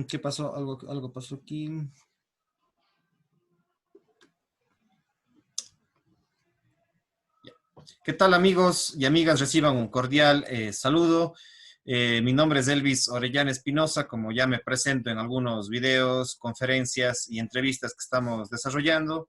¿Qué pasó? Algo pasó aquí. Ya. ¿Qué tal, amigos y amigas? Reciban un cordial saludo. Mi nombre es Elvis Orellana Espinosa, como ya me presento en algunos videos, conferencias y entrevistas que estamos desarrollando,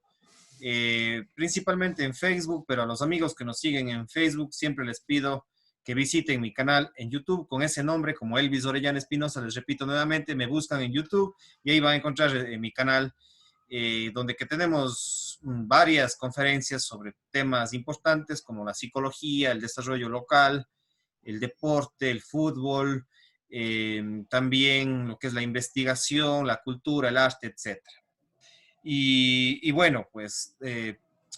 principalmente en Facebook, pero a los amigos que nos siguen en Facebook siempre les pido que visiten mi canal en YouTube con ese nombre, como Elvis Orellana Espinosa. Les repito nuevamente, me buscan en YouTube y ahí van a encontrar mi canal, donde que tenemos varias conferencias sobre temas importantes como la psicología, el desarrollo local, el deporte, el fútbol, también lo que es la investigación, la cultura, el arte, etcétera. Y bueno, pues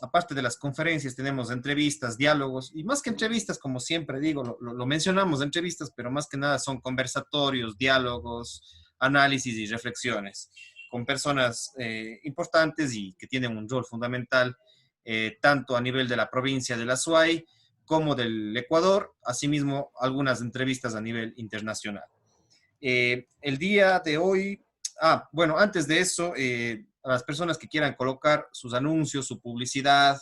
aparte de las conferencias tenemos entrevistas, diálogos, y más que entrevistas, como siempre digo, lo mencionamos, entrevistas, pero más que nada son conversatorios, diálogos, análisis y reflexiones con personas importantes y que tienen un rol fundamental, tanto a nivel de la provincia de la SUAY como del Ecuador, asimismo algunas entrevistas a nivel internacional. El día de hoy, bueno, antes de eso, a las personas que quieran colocar sus anuncios, su publicidad,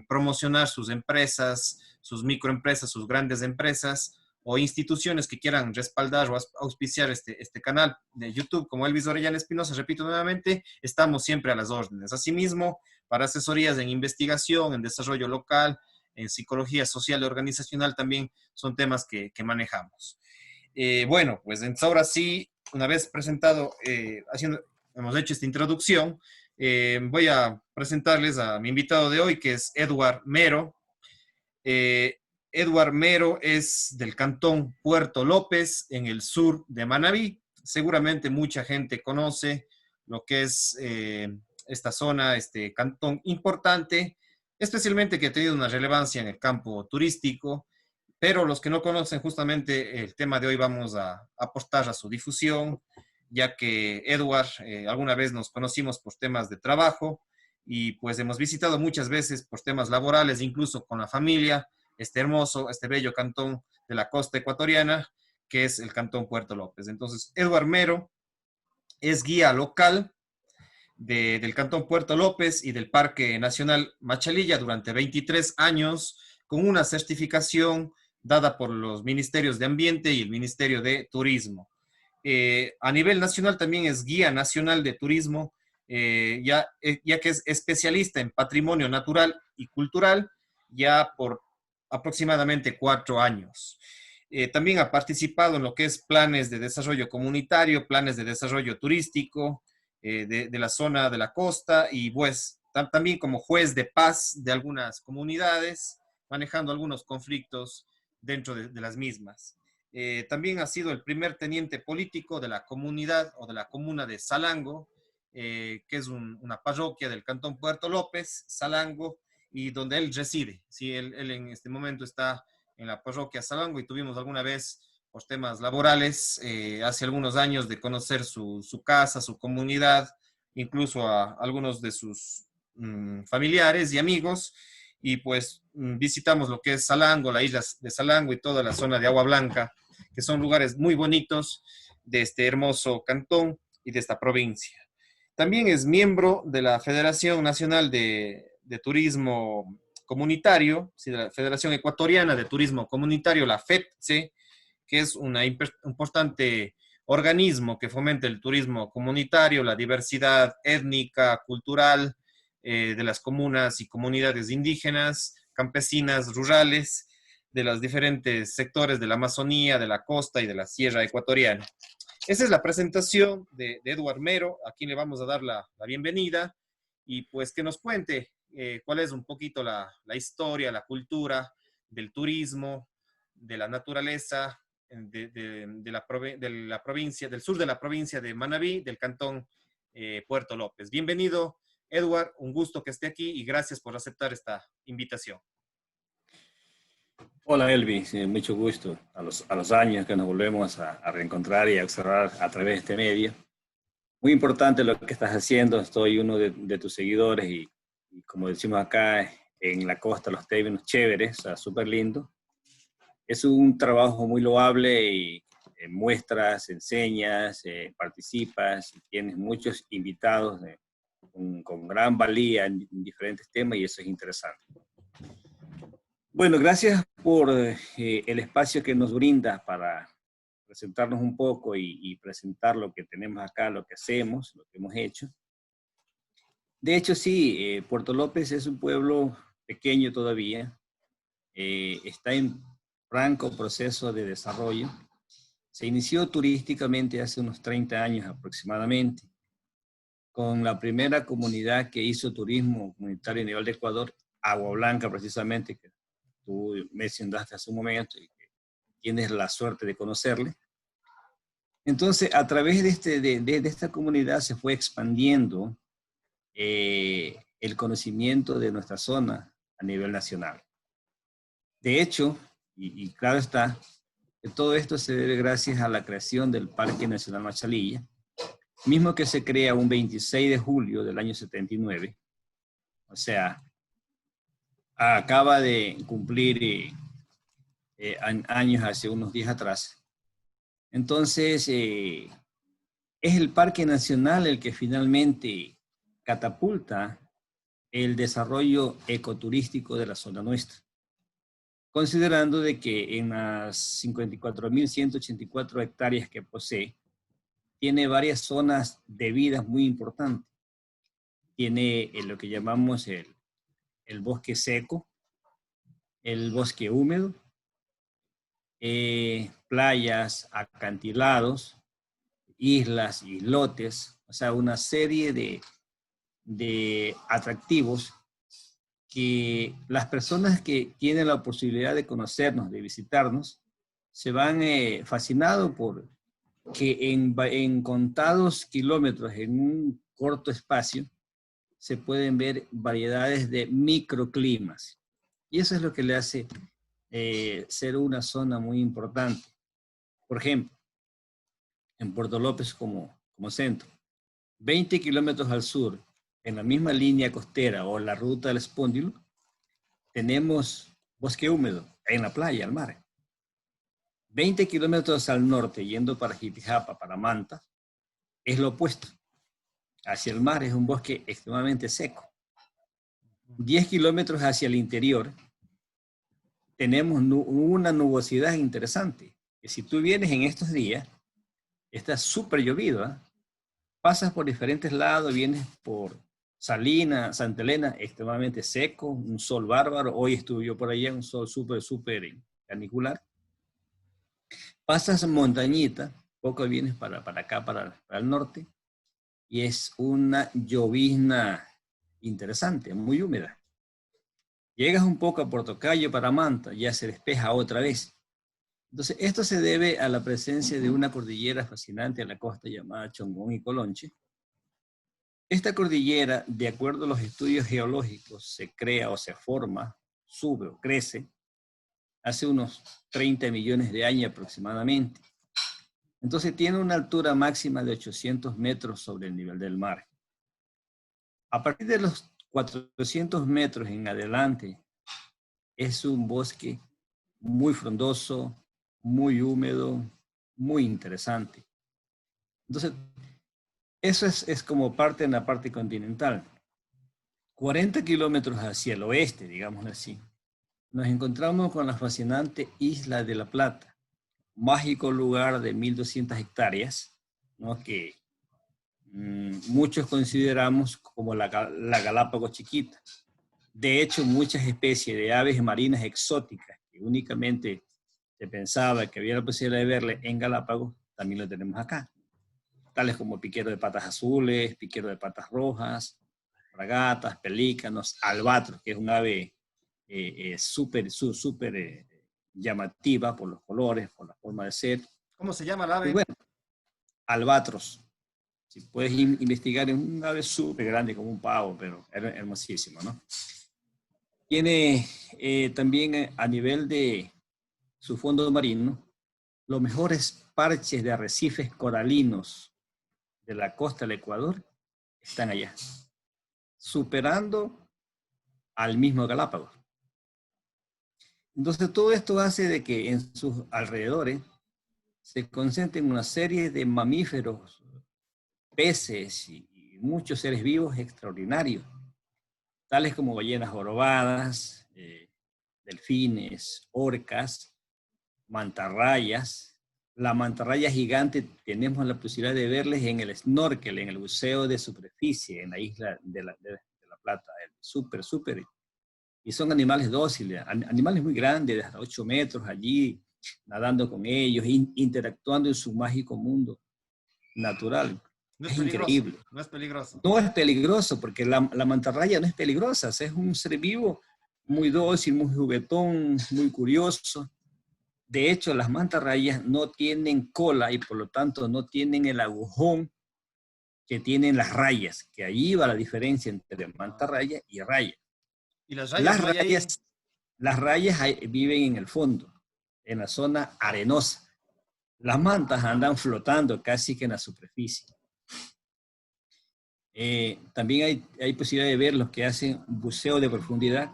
promocionar sus empresas, sus microempresas, sus grandes empresas o instituciones que quieran respaldar o auspiciar este canal de YouTube como Elvis Orellana Espinosa, repito nuevamente, estamos siempre a las órdenes. Asimismo, para asesorías en investigación, en desarrollo local, en psicología social y organizacional también son temas que manejamos. Bueno, pues entonces ahora sí, una vez presentado, hemos hecho esta introducción, voy a presentarles a mi invitado de hoy, que es Edward Mero. Eh, Edward Mero es del cantón Puerto López, en el sur de Manabí. Seguramente mucha gente conoce lo que es esta zona, este cantón importante, especialmente que ha tenido una relevancia en el campo turístico, pero los que no conocen justamente el tema de hoy vamos a apostar a su difusión, ya que Edward, alguna vez nos conocimos por temas de trabajo y pues hemos visitado muchas veces por temas laborales, incluso con la familia, este hermoso, este bello cantón de la costa ecuatoriana, que es el cantón Puerto López. Entonces, Edward Mero es guía local del Cantón Puerto López y del Parque Nacional Machalilla durante 23 años, con una certificación dada por los Ministerios de Ambiente y el Ministerio de Turismo. A nivel nacional también es guía nacional de turismo, ya que es especialista en patrimonio natural y cultural ya por aproximadamente 4 años. También ha participado en lo que es planes de desarrollo comunitario, planes de desarrollo turístico, de la zona de la costa y pues también como juez de paz de algunas comunidades, manejando algunos conflictos dentro de las mismas. También ha sido el primer teniente político de la comunidad o de la comuna de Salango, que es una parroquia del cantón Puerto López, Salango, y donde él reside. Sí, él en este momento está en la parroquia Salango y tuvimos alguna vez por temas laborales, hace algunos años, de conocer su casa, su comunidad, incluso a algunos de sus familiares y amigos, y pues visitamos lo que es Salango, la isla de Salango y toda la zona de Agua Blanca, que son lugares muy bonitos de este hermoso cantón y de esta provincia. También es miembro de la Federación Nacional de Turismo Comunitario, ¿sí?, de la Federación Ecuatoriana de Turismo Comunitario, la FETSE, que es un importante organismo que fomenta el turismo comunitario, la diversidad étnica, cultural, de las comunas y comunidades indígenas, campesinas, rurales, de los diferentes sectores de la Amazonía, de la costa y de la Sierra Ecuatoriana. Esa es la presentación de Edward Mero, a quien le vamos a dar la bienvenida y pues que nos cuente cuál es un poquito la historia, la cultura del turismo, de la naturaleza, de la provincia, del sur de la provincia de Manabí, del cantón Puerto López. Bienvenido, Edward, un gusto que esté aquí y gracias por aceptar esta invitación. Hola Elvis, mucho gusto. A los años que nos volvemos a reencontrar y a observar a través de este medio. Muy importante lo que estás haciendo, estoy uno de tus seguidores y como decimos acá en la costa, los términos chéveres, o sea, súper lindo. Es un trabajo muy loable y muestras, enseñas, participas, y tienes muchos invitados con gran valía en diferentes temas y eso es interesante. Bueno, gracias por el espacio que nos brinda para presentarnos un poco y presentar lo que tenemos acá, lo que hacemos, lo que hemos hecho. De hecho, sí, Puerto López es un pueblo pequeño todavía, está en franco proceso de desarrollo. Se inició turísticamente hace unos 30 años aproximadamente, con la primera comunidad que hizo turismo comunitario a nivel de Ecuador, Agua Blanca precisamente, que tú mencionaste hace un momento y que tienes la suerte de conocerle. Entonces, a través de esta comunidad se fue expandiendo el conocimiento de nuestra zona a nivel nacional. De hecho, y claro está, que todo esto se debe gracias a la creación del Parque Nacional Machalilla, mismo que se crea un 26 de julio del año 79, o sea, acaba de cumplir años hace unos días atrás. Entonces, es el Parque Nacional el que finalmente catapulta el desarrollo ecoturístico de la zona nuestra, considerando de que en las 54.184 hectáreas que posee, tiene varias zonas de vida muy importantes. Tiene lo que llamamos el bosque seco, el bosque húmedo, playas, acantilados, islas, islotes, o sea, una serie de atractivos que las personas que tienen la posibilidad de conocernos, de visitarnos, se van fascinados por que en contados kilómetros, en un corto espacio, se pueden ver variedades de microclimas. Y eso es lo que le hace ser una zona muy importante. Por ejemplo, en Puerto López como centro, 20 kilómetros al sur, en la misma línea costera o la ruta del Espóndilo, tenemos bosque húmedo en la playa, al mar. 20 kilómetros al norte, yendo para Jipijapa, para Manta, es lo opuesto. Hacia el mar es un bosque extremadamente seco. 10 kilómetros hacia el interior, tenemos una nubosidad interesante. Que si tú vienes en estos días, está súper llovido, ¿eh? Pasas por diferentes lados, vienes por Salinas, Santa Elena, extremadamente seco, un sol bárbaro. Hoy estuve yo por allá, un sol súper canicular. Pasas montañita, poco vienes para acá, para el norte, y es una llovizna interesante, muy húmeda. Llegas un poco a Puerto Cayo, para Manta, ya se despeja otra vez. Entonces, esto se debe a la presencia de una cordillera fascinante en la costa llamada Chongón y Colonche. Esta cordillera, de acuerdo a los estudios geológicos, se crea o se forma, sube o crece, hace unos 30 millones de años aproximadamente. Entonces tiene una altura máxima de 800 metros sobre el nivel del mar. A partir de los 400 metros en adelante, es un bosque muy frondoso, muy húmedo, muy interesante. Entonces, eso es como parte en la parte continental. 40 kilómetros hacia el oeste, digámoslo así, nos encontramos con la fascinante Isla de la Plata, mágico lugar de 1.200 hectáreas, ¿no? Que muchos consideramos como la Galápagos chiquita. De hecho, muchas especies de aves marinas exóticas que únicamente se pensaba que había la posibilidad de verle en Galápagos, también lo tenemos acá. Tales como piquero de patas azules, piquero de patas rojas, fragatas, pelícanos, albatros, que es un ave súper llamativa por los colores, por la forma de ser. ¿Cómo se llama la ave? Y bueno, albatros. Si puedes investigar, es un ave súper grande como un pavo, pero hermosísimo, ¿no? Tiene también a nivel de su fondo marino los mejores parches de arrecifes coralinos de la costa del Ecuador están allá, superando al mismo Galápagos. Entonces todo esto hace de que en sus alrededores se concentra en una serie de mamíferos, peces y muchos seres vivos extraordinarios, tales como ballenas jorobadas, delfines, orcas, mantarrayas. La mantarraya gigante tenemos la posibilidad de verles en el snorkel, en el buceo de superficie, en la isla de la Plata. Súper, súper. Y son animales dóciles, animales muy grandes, de hasta 8 metros allí, nadando con ellos, interactuando en su mágico mundo natural. No es Es peligroso, increíble. no es peligroso. No es peligroso, porque la mantarraya no es peligrosa, es un ser vivo muy dócil, muy juguetón, muy curioso. De hecho, las mantarrayas no tienen cola y por lo tanto no tienen el agujón que tienen las rayas, que ahí va la diferencia entre mantarraya y raya. ¿Y las rayas Las no hay ahí? rayas, las rayas viven en el fondo, en la zona arenosa. Las mantas andan flotando casi que en la superficie. También hay posibilidad de ver los que hacen buceo de profundidad,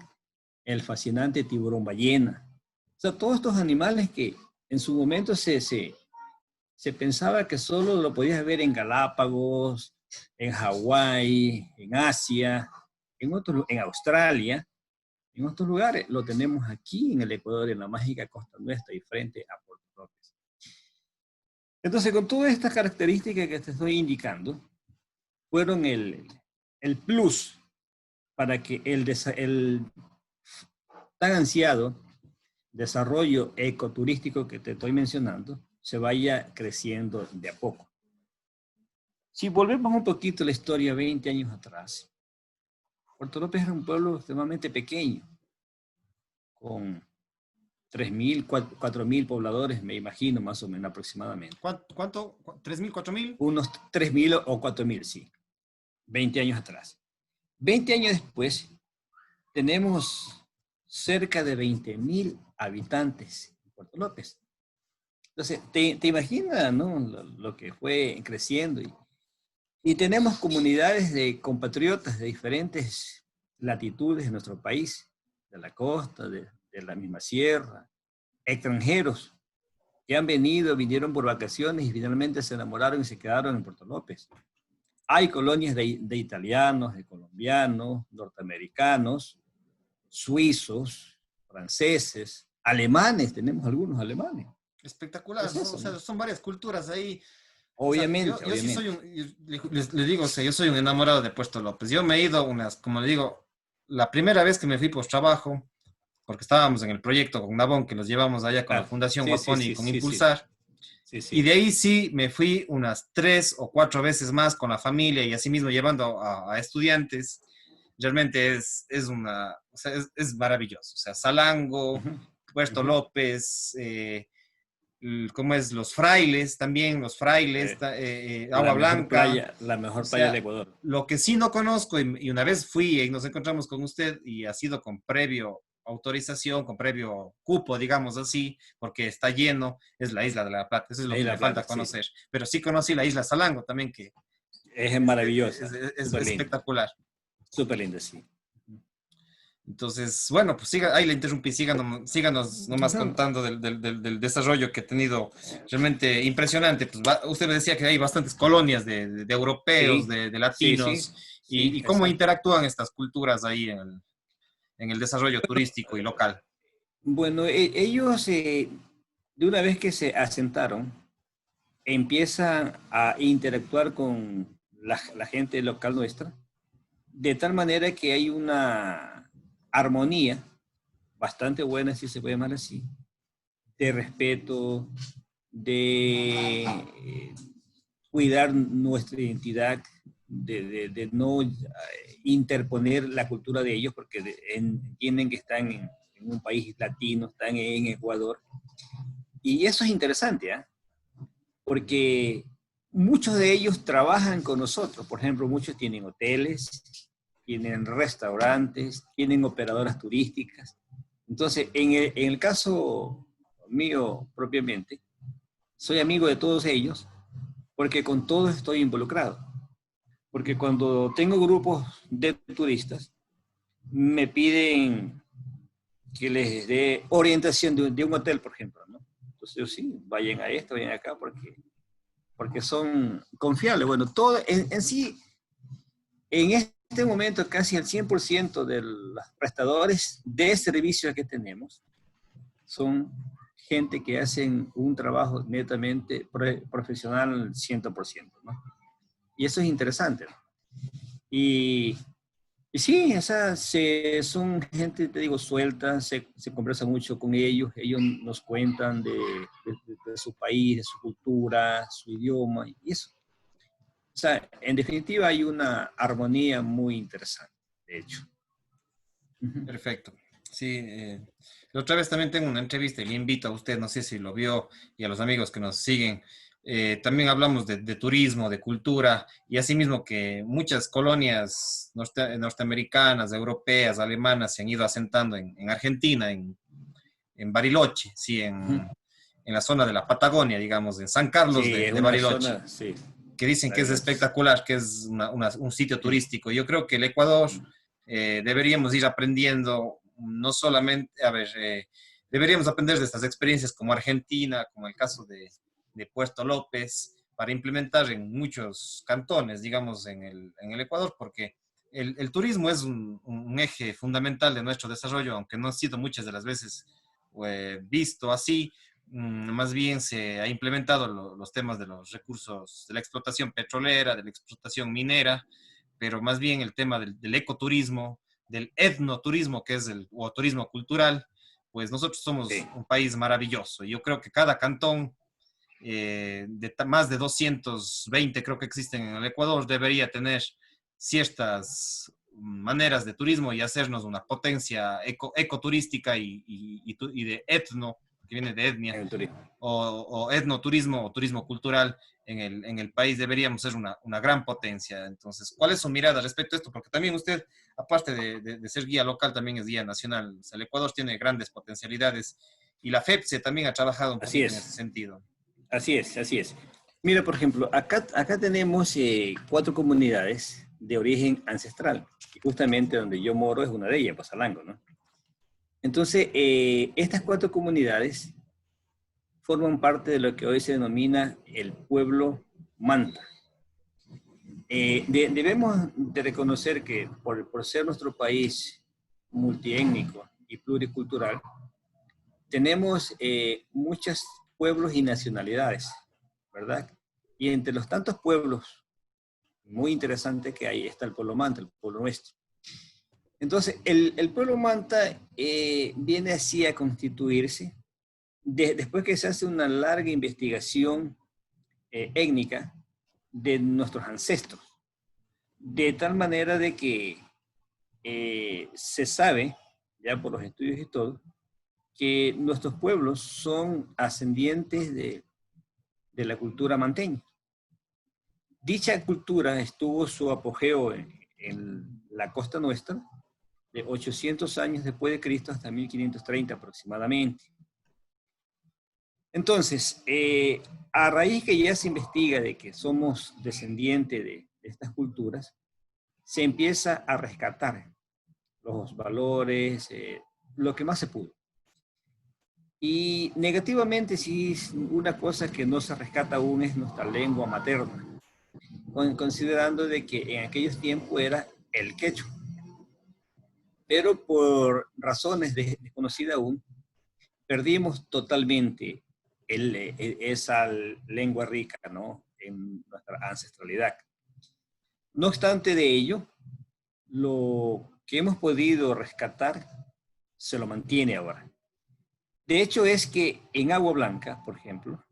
el fascinante tiburón ballena. O sea, todos estos animales que en su momento se pensaba que solo lo podías ver en Galápagos, en Hawái, en Asia, en Australia, en otros lugares. Lo tenemos aquí en el Ecuador, en la mágica costa nuestra y frente a Puerto López. Entonces, con todas estas características que te estoy indicando, fueron el plus para que el tan ansiado desarrollo ecoturístico que te estoy mencionando se vaya creciendo de a poco. Si volvemos un poquito a la historia 20 años atrás, Puerto López era un pueblo extremadamente pequeño, con 3.000, 4.000 pobladores, me imagino, más o menos aproximadamente. ¿Cuánto? ¿3.000, 4.000? Unos 3.000 o 4.000, sí, 20 años atrás. 20 años después, tenemos cerca de 20.000 habitantes en Puerto López. Entonces, te imaginas, ¿no? Lo que fue creciendo. Y tenemos comunidades de compatriotas de diferentes latitudes de nuestro país, de la costa, de la misma sierra, extranjeros que han venido, vinieron por vacaciones y finalmente se enamoraron y se quedaron en Puerto López. Hay colonias de italianos, de colombianos, norteamericanos, suizos, franceses, alemanes, tenemos algunos alemanes. Espectacular, Es ¿no? O eso, sea, ¿no? son varias culturas ahí. O sea, Obviamente, yo sí obviamente. soy les digo, o sea, yo soy un enamorado de Puerto López. Yo me he ido como le digo, la primera vez que me fui por trabajo, porque estábamos en el proyecto con Nabón, que los llevamos allá con la Claro. Fundación Sí, sí, Guaponi y sí, con sí, sí. Impulsar. Sí, Y sí. de ahí sí me fui unas 3 o 4 veces más con la familia y así mismo llevando a estudiantes. Realmente es una, o sea, es maravilloso. O sea, Salango, Uh-huh. Puerto Uh-huh. López, ¿cómo es? Los Frailes también, los Frailes, Agua Blanca. La O mejor playa del sea, Ecuador. lo que sí no conozco, y una vez fui y nos encontramos con usted y ha sido con previo autorización, con previo cupo, digamos así, porque está lleno, es la isla de La Plata. Eso es La lo que Isla me Plata, falta sí. conocer. Pero sí conocí la isla Salango también, que Es es, maravillosa. es- es Súper linda. espectacular. Súper linda, sí. Entonces, bueno, pues ahí le interrumpí, síganos nomás No, contando del desarrollo que ha tenido realmente impresionante. Pues usted me decía que hay bastantes colonias de europeos, sí, de sí, sí, latinos, sí, y cómo exacto. interactúan estas culturas ahí en el desarrollo turístico y local. Bueno, ellos, de una vez que se asentaron, empiezan a interactuar con la gente local nuestra, de tal manera que hay una armonía bastante buena, si se puede llamar así, de respeto, de cuidar nuestra identidad, de no interponer la cultura de ellos, porque entienden que están en un país latino, están en Ecuador. Y eso es interesante, ¿eh? Porque muchos de ellos trabajan con nosotros. Por ejemplo, muchos tienen hoteles, tienen restaurantes, tienen operadoras turísticas. Entonces, en el caso mío propiamente, soy amigo de todos ellos porque con todos estoy involucrado. Porque cuando tengo grupos de turistas, me piden que les dé orientación de un hotel, por ejemplo, ¿no? Entonces, yo sí, vayan a esto, vayan acá, porque son confiables. Bueno, todo en sí, en este momento casi el 100% de los prestadores de servicios que tenemos son gente que hacen un trabajo netamente profesional 100%, ¿no? Y eso es interesante, ¿no? Y, y sí, o sea, son gente, te digo, suelta, se conversa mucho con ellos nos cuentan de su país, de su cultura, su idioma, y eso. O sea, en definitiva hay una armonía muy interesante, de hecho. Perfecto. Sí, la otra vez también tengo una entrevista y le invito a usted, no sé si lo vio, y a los amigos que nos siguen. También hablamos de turismo, de cultura, y asimismo que muchas colonias norteamericanas, europeas, alemanas se han ido asentando en Argentina, en Bariloche, sí, en la zona de la Patagonia, digamos, en San Carlos Sí, es de una Bariloche, zona, sí, que dicen que es Bariloche. espectacular, que es un sitio Sí. turístico. Yo creo que el Ecuador deberíamos ir aprendiendo, no solamente, a ver, deberíamos aprender de estas experiencias como Argentina, como el caso de Puerto López, para implementar en muchos cantones, digamos, en el Ecuador, porque el turismo es un eje fundamental de nuestro desarrollo, aunque no ha sido muchas de las veces visto así. Más bien se ha implementado los temas de los recursos, de la explotación petrolera, de la explotación minera, pero más bien el tema del ecoturismo, del etnoturismo, que es o turismo cultural, pues nosotros somos Sí. un país maravilloso. Yo creo que cada cantón, más de 220 creo que existen en el Ecuador, debería tener ciertas maneras de turismo y hacernos una potencia ecoturística y de etno, que viene de etnia, En el turismo. o etnoturismo o turismo cultural en el país. Deberíamos ser una gran potencia. Entonces, ¿cuál es su mirada respecto a esto? Porque también usted, aparte de ser guía local, también es guía nacional. O sea, el Ecuador tiene grandes potencialidades y la FEPSE también ha trabajado un Así poquito en ese es, sentido. así es, así es. Mira, por ejemplo, acá tenemos 4 comunidades de origen ancestral. Y justamente donde yo moro es una de ellas, Pasalango, ¿no? Entonces, estas 4 comunidades forman parte de lo que hoy se denomina el pueblo Manta. Debemos de reconocer que por ser nuestro país multiétnico y pluricultural, tenemos muchos pueblos y nacionalidades, ¿verdad? Y entre los tantos pueblos muy interesantes que hay está el pueblo Manta, el pueblo nuestro. Entonces, el pueblo Manta viene así a constituirse después que se hace una larga investigación étnica de nuestros ancestros, de tal manera de que se sabe, ya por los estudios y todo, que nuestros pueblos son ascendientes de la cultura manteña. Dicha cultura estuvo su apogeo en la costa nuestra de 800 años después de Cristo hasta 1530 aproximadamente. Entonces, a raíz que ya se investiga de que somos descendientes de estas culturas, se empieza a rescatar los valores, lo que más se pudo. Y negativamente, sí, una cosa que no se rescata aún es nuestra lengua materna, considerando de que en aquellos tiempos era el quechua. Pero por razones desconocidas aún, perdimos totalmente esa lengua rica, ¿no? En nuestra ancestralidad. No obstante de ello, lo que hemos podido rescatar se lo mantiene ahora. De hecho, es que en Agua Blanca, por ejemplo,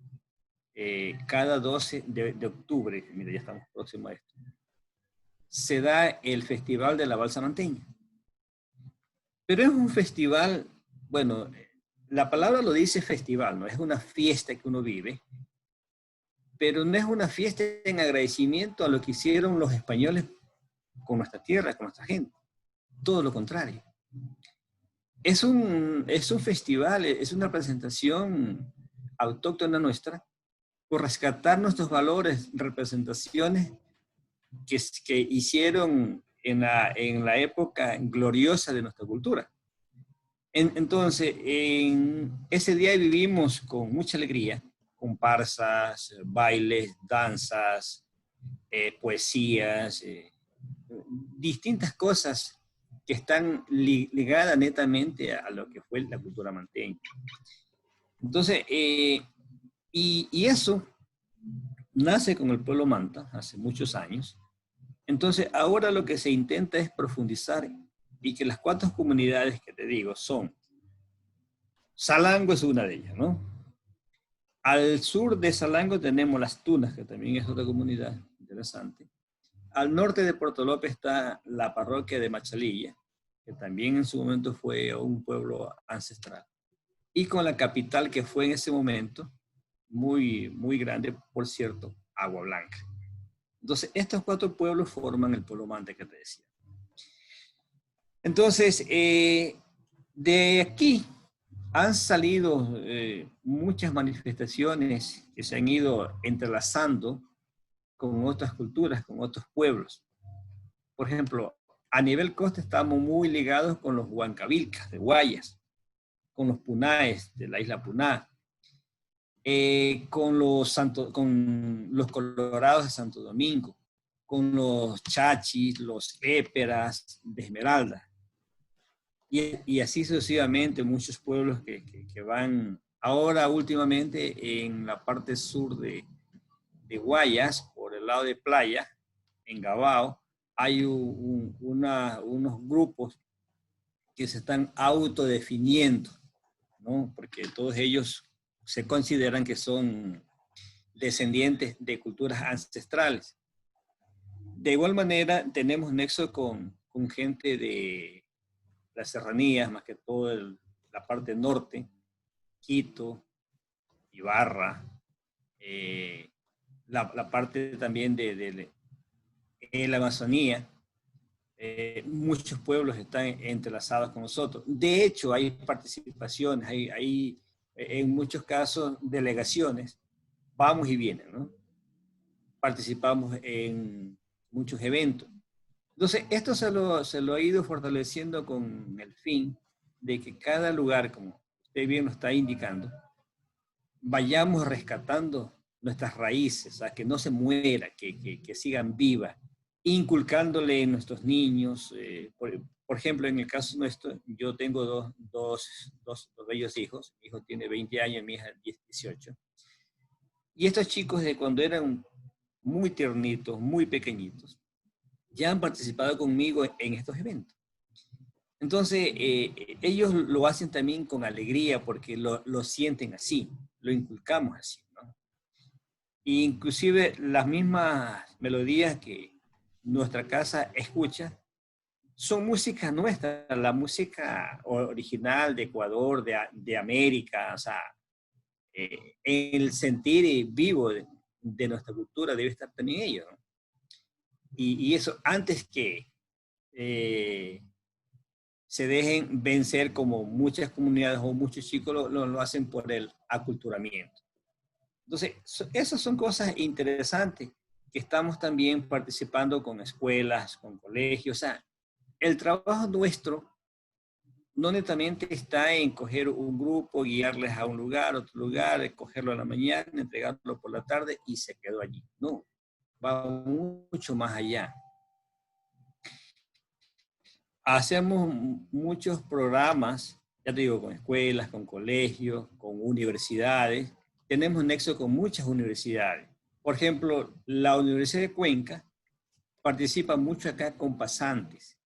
cada 12 de octubre, mira, ya estamos próximos a esto, se da el Festival de la Balsa Manteña. Pero es un festival, bueno, la palabra lo dice festival, no es una fiesta que uno vive, pero no es una fiesta en agradecimiento a lo que hicieron los españoles con nuestra tierra, con nuestra gente. Todo lo contrario. Es un festival, es una presentación autóctona nuestra por rescatar nuestros valores, representaciones que hicieron en la época gloriosa de nuestra cultura. Entonces, en ese día vivimos con mucha alegría, comparsas, bailes, danzas, poesías, distintas cosas que están ligadas netamente a lo que fue la cultura manteña. Entonces, y eso nace con el pueblo manta hace muchos años. Entonces, ahora lo que se intenta es profundizar y que las 4 comunidades que te digo son, Salango es una de ellas, ¿no? Al sur de Salango tenemos Las Tunas, que también es otra comunidad interesante. Al norte de Puerto López está la parroquia de Machalilla, que también en su momento fue un pueblo ancestral. Y con la capital que fue en ese momento, muy, muy grande, por cierto, Agua Blanca. Entonces, estos 4 pueblos forman el pueblo mante que te decía. Entonces, de aquí han salido muchas manifestaciones que se han ido entrelazando con otras culturas, con otros pueblos. Por ejemplo, a nivel costa estamos muy ligados con los huancavilcas de Guayas, con los punaes de la isla Puná, con los colorados de Santo Domingo, con los chachis, los éperas de Esmeralda. Y así sucesivamente muchos pueblos que van ahora últimamente en la parte sur de Guayas, por el lado de playa, en Gabao, hay unos grupos que se están autodefiniendo, ¿no? Porque todos ellos se consideran que son descendientes de culturas ancestrales. De igual manera, tenemos nexo con gente de las serranías, más que todo la parte norte, Quito, Ibarra, la parte también de la Amazonía. Muchos pueblos están entrelazados con nosotros. De hecho, hay participaciones, hay en muchos casos delegaciones, vamos y vienen, ¿no? Participamos en muchos eventos. Entonces, esto se lo ha ido fortaleciendo con el fin de que cada lugar, como usted bien lo está indicando, vayamos rescatando nuestras raíces, a que no se muera, que sigan vivas, inculcándole en nuestros niños. Por ejemplo, en el caso nuestro, yo tengo dos bellos hijos. Mi hijo tiene 20 años, mi hija 18. Y estos chicos, de cuando eran muy tiernitos, muy pequeñitos, ya han participado conmigo en estos eventos. Entonces, ellos lo hacen también con alegría porque lo sienten así, lo inculcamos así, ¿no? E inclusive las mismas melodías que nuestra casa escucha son música nuestra, la música original de Ecuador, de América, o sea, el sentir vivo de nuestra cultura debe estar también ellos, ¿no? Y eso antes que se dejen vencer como muchas comunidades o muchos chicos lo hacen por el aculturamiento. Entonces, esas son cosas interesantes que estamos también participando con escuelas, con colegios. O sea, el trabajo nuestro no netamente está en coger un grupo, guiarles a un lugar, otro lugar, cogerlo en la mañana, entregarlo por la tarde y se quedó allí. No, va mucho más allá. Hacemos muchos programas, ya te digo, con escuelas, con colegios, con universidades. Tenemos nexo con muchas universidades. Por ejemplo, la Universidad de Cuenca participa mucho acá con pasantes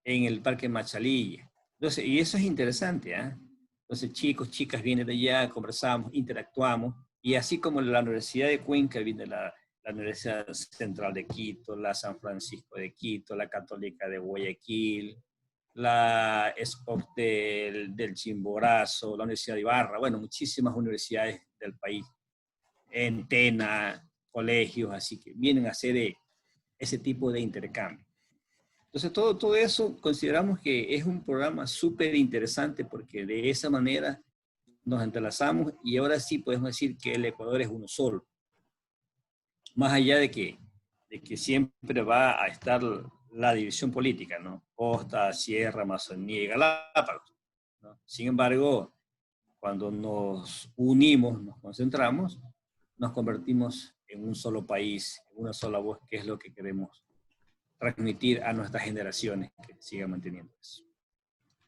en el Parque Machalilla. Entonces, y eso es interesante, ¿eh? Entonces, chicos, chicas vienen de allá, conversamos, interactuamos, y así como la Universidad de Cuenca viene la Universidad Central de Quito, la San Francisco de Quito, la Católica de Guayaquil, la SPOC del Chimborazo, la Universidad de Ibarra, bueno, muchísimas universidades del país, en Tena, colegios, así que vienen a hacer ese tipo de intercambio. Entonces, todo eso consideramos que es un programa súper interesante porque de esa manera nos entrelazamos y ahora sí podemos decir que el Ecuador es uno solo. Más allá de que siempre va a estar la división política, ¿no? Costa, Sierra, Amazonía y Galápagos, ¿no? Sin embargo, cuando nos unimos, nos concentramos, nos convertimos en un solo país, en una sola voz, que es lo que queremos transmitir a nuestras generaciones, que sigan manteniendo eso.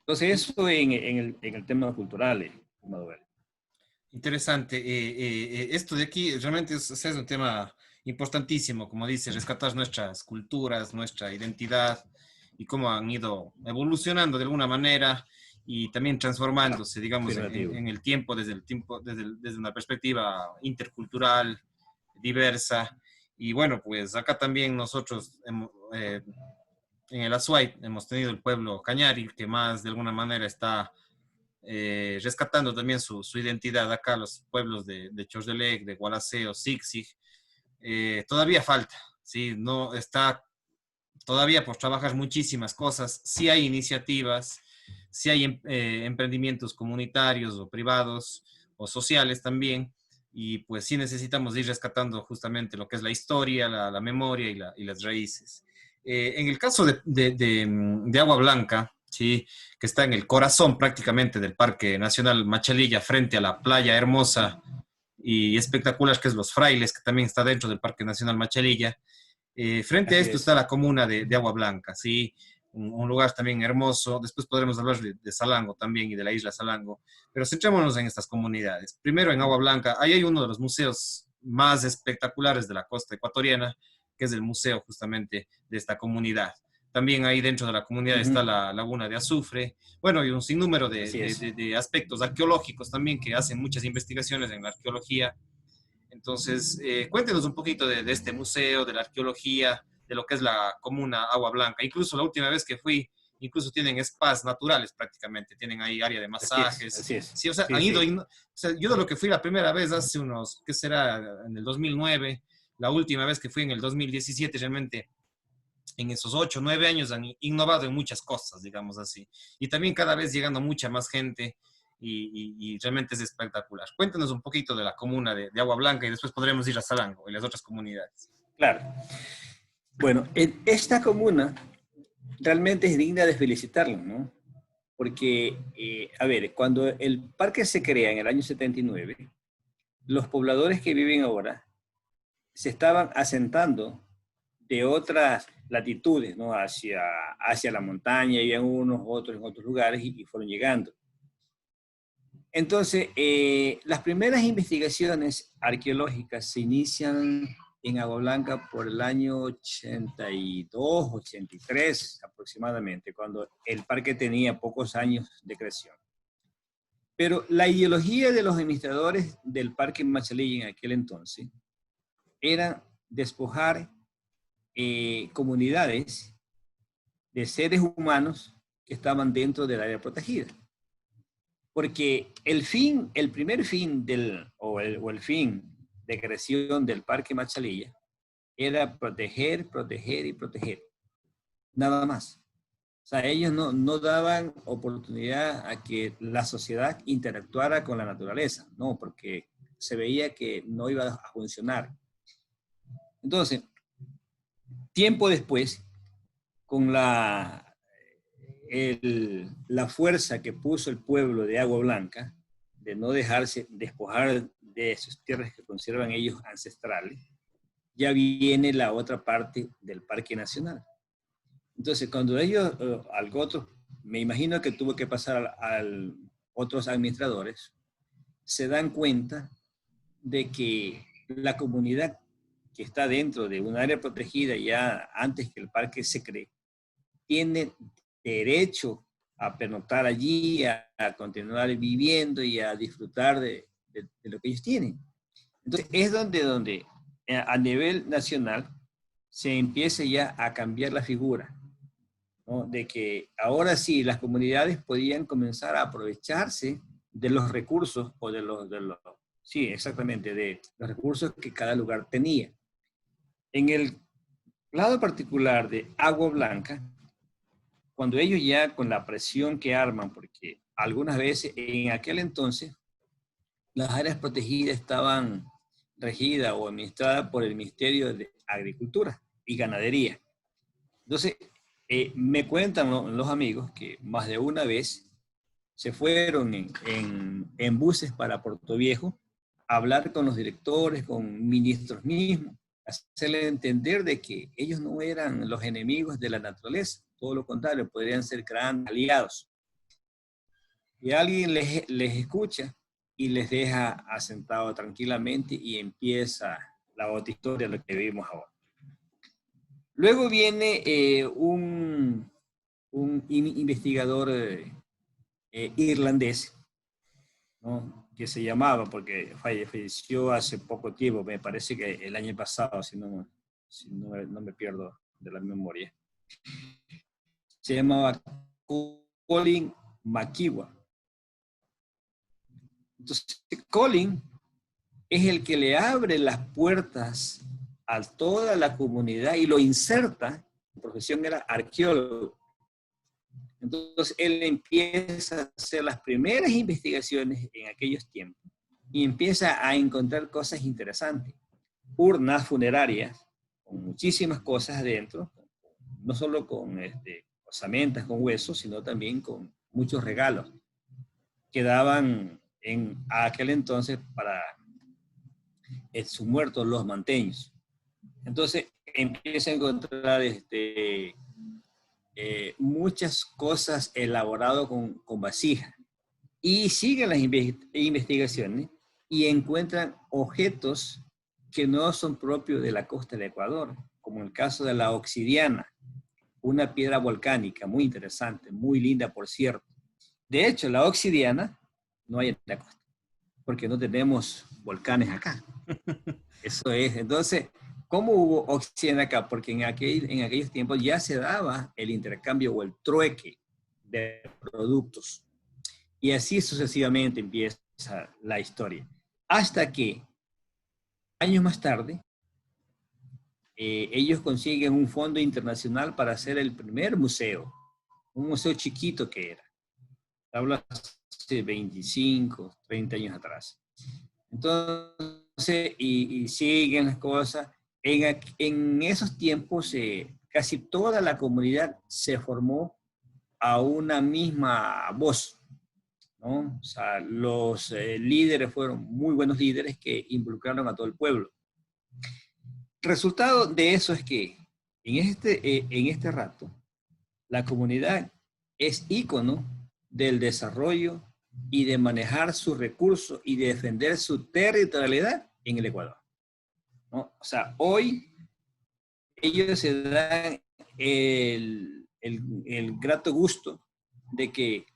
Entonces, eso en el tema cultural, Manuel. Interesante. Esto de aquí realmente es un tema importantísimo, como dice, rescatar nuestras culturas, nuestra identidad y cómo han ido evolucionando de alguna manera y también transformándose, digamos, en el tiempo, desde una perspectiva intercultural, diversa. Y bueno, pues acá también nosotros en el Azuay hemos tenido el pueblo Cañari, que más de alguna manera está rescatando también su identidad acá, los pueblos de Chordelec, de Gualaceo, Sixig. Todavía falta, ¿sí? No está todavía por trabajar muchísimas cosas. Sí hay iniciativas, sí hay emprendimientos comunitarios o privados o sociales también. Y pues sí necesitamos ir rescatando justamente lo que es la historia, la memoria y las raíces. En el caso de Agua Blanca, ¿sí? Que está en el corazón prácticamente del Parque Nacional Machalilla, frente a la playa hermosa y espectacular que es Los Frailes, que también está dentro del Parque Nacional Machalilla. Frente a Así esto está es. la comuna de Agua Blanca, ¿sí? Un lugar también hermoso. Después podremos hablar de Salango también y de la isla Salango, pero centrémonos en estas comunidades. Primero en Agua Blanca, ahí hay uno de los museos más espectaculares de la costa ecuatoriana, que es el museo justamente de esta comunidad. También ahí dentro de la comunidad está la laguna de azufre, bueno, y un sinnúmero Así es. de aspectos arqueológicos también que hacen muchas investigaciones en la arqueología. Entonces, cuéntenos un poquito de este museo, de la arqueología, de lo que es la comuna Agua Blanca. Incluso la última vez que fui, incluso tienen spas naturales prácticamente, tienen ahí área de Así es, masajes. así es. Sí, o sea, Sí, han ido, sí. o sea, yo de lo que fui la primera vez hace unos, ¿qué será? En el 2009, la última vez que fui en el 2017, realmente en esos 8, 9 años han innovado en muchas cosas, digamos así. Y también cada vez llegando mucha más gente y realmente es espectacular. Cuéntanos un poquito de la comuna de Agua Blanca y después podremos ir a Salango y las otras comunidades. Claro. Bueno, esta comuna realmente es digna de felicitarlo, ¿no? Porque, a ver, cuando el parque se crea en el año 79, los pobladores que viven ahora se estaban asentando de otras latitudes, ¿no? Hacia la montaña, habían unos, otros en otros lugares y fueron llegando. Entonces, las primeras investigaciones arqueológicas se inician en Agua Blanca por el año 82, 83 aproximadamente, cuando el parque tenía pocos años de creación. Pero la ideología de los administradores del Parque Machalí en aquel entonces era despojar comunidades de seres humanos que estaban dentro del área protegida. Porque el primer fin o el fin de creación del Parque Machalilla era proteger, proteger y proteger. Nada más. O sea, ellos no daban oportunidad a que la sociedad interactuara con la naturaleza, no, porque se veía que no iba a funcionar. Entonces, tiempo después, con la fuerza que puso el pueblo de Agua Blanca, de no dejarse despojar de sus tierras que conservan ellos ancestrales, ya viene la otra parte del Parque Nacional. Entonces, cuando ellos, algo otro, me imagino que tuvo que pasar a otros administradores, se dan cuenta de que la comunidad que está dentro de un área protegida ya antes que el parque se cree, tiene derecho a pernoctar allí, a continuar viviendo y a disfrutar de lo que ellos tienen. Entonces, es donde a nivel nacional se empieza ya a cambiar la figura, ¿no? De que ahora sí las comunidades podían comenzar a aprovecharse de los recursos o sí, exactamente, de los recursos que cada lugar tenía. En el lado particular de Agua Blanca, cuando ellos ya con la presión que arman, porque algunas veces en aquel entonces las áreas protegidas estaban regidas o administradas por el Ministerio de Agricultura y Ganadería. Entonces, me cuentan los amigos que más de una vez se fueron en buses para Puerto Viejo a hablar con los directores, con ministros mismos, hacerle entender de que ellos no eran los enemigos de la naturaleza, todo lo contrario, podrían ser grandes aliados. Y alguien les escucha y les deja asentado tranquilamente y empieza la otra historia, lo que vimos ahora. Luego viene un investigador irlandés, ¿no? Que se llamaba, porque falleció hace poco tiempo, me parece que el año pasado, si no me pierdo de la memoria. Se llamaba Colin McKeown. Entonces, Colin es el que le abre las puertas a toda la comunidad y lo inserta. Su profesión era arqueólogo. Entonces, él empieza a hacer las primeras investigaciones en aquellos tiempos y empieza a encontrar cosas interesantes. Urnas funerarias con muchísimas cosas adentro, no solo con osamentas, con huesos, sino también con muchos regalos que daban en aquel entonces para sus muertos, los manteños. Entonces empieza a encontrar muchas cosas elaboradas con vasija. Y siguen las investigaciones y encuentran objetos que no son propios de la costa del Ecuador, como el caso de la obsidiana, una piedra volcánica muy interesante, muy linda, por cierto. De hecho, la obsidiana no hay en la costa, porque no tenemos volcanes acá. Eso es. Entonces, ¿cómo hubo obsidiana acá? Porque en aquellos tiempos ya se daba el intercambio o el trueque de productos. Y así sucesivamente empieza la historia. Hasta que, años más tarde, ellos consiguen un fondo internacional para hacer el primer museo. Un museo chiquito que era. Habla de 25, 30 años atrás. Entonces, y siguen las cosas. En esos tiempos, casi toda la comunidad se formó a una misma voz, ¿no? O sea, los líderes fueron muy buenos líderes que involucraron a todo el pueblo. El resultado de eso es que en este rato, la comunidad es ícono del desarrollo y de manejar sus recursos y de defender su territorialidad en el Ecuador, ¿no? O sea, hoy ellos se dan el grato gusto de que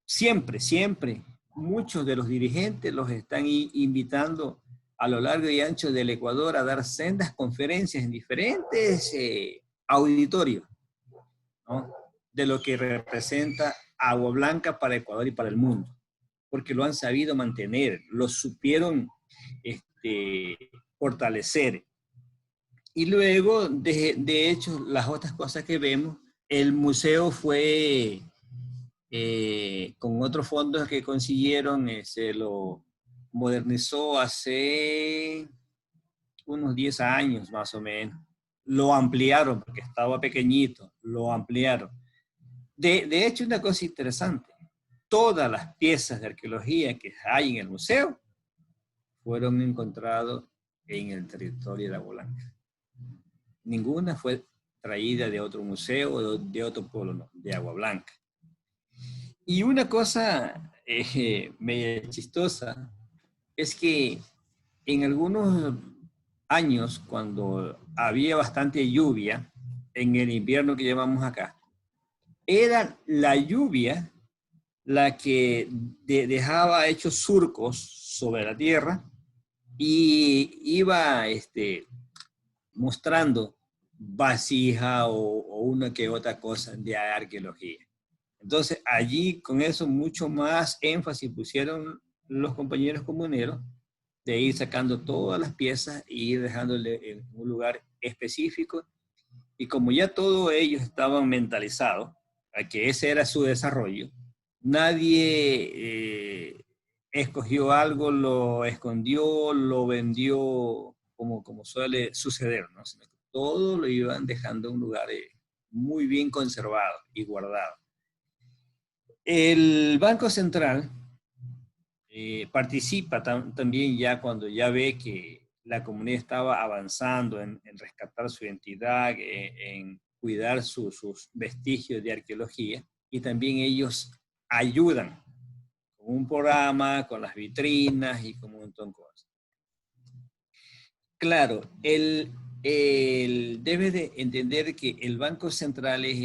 siempre muchos de los dirigentes los están invitando a lo largo y ancho del Ecuador a dar sendas conferencias en diferentes auditorios, ¿no? De lo que representa Agua Blanca para Ecuador y para el mundo, porque lo han sabido mantener, lo supieron fortalecer. Y luego, de hecho, las otras cosas que vemos, el museo fue, con otros fondos que consiguieron, se lo modernizó hace unos 10 años más o menos. Lo ampliaron, porque estaba pequeñito, lo ampliaron. De hecho, una cosa interesante, todas las piezas de arqueología que hay en el museo fueron encontradas en el territorio de Agua Blanca. Ninguna fue traída de otro museo o de otro pueblo, no, de Agua Blanca. Y una cosa medio chistosa es que en algunos años, cuando había bastante lluvia, en el invierno que llevamos acá, era la lluvia la que dejaba hechos surcos sobre la tierra y iba mostrando vasija o una que otra cosa de arqueología. Entonces allí con eso mucho más énfasis pusieron los compañeros comuneros de ir sacando todas las piezas e ir dejándole en un lugar específico. Y como ya todos ellos estaban mentalizados a que ese era su desarrollo, nadie escogió algo, lo escondió, lo vendió como suele suceder, ¿no? Sino que todo lo iban dejando en un lugar muy bien conservado y guardado. El Banco Central participa también ya cuando ya ve que la comunidad estaba avanzando en rescatar su identidad, en cuidar sus vestigios de arqueología, y también ellos ayudan con un programa, con las vitrinas y con un montón de cosas. Claro, debe de entender que el Banco Central es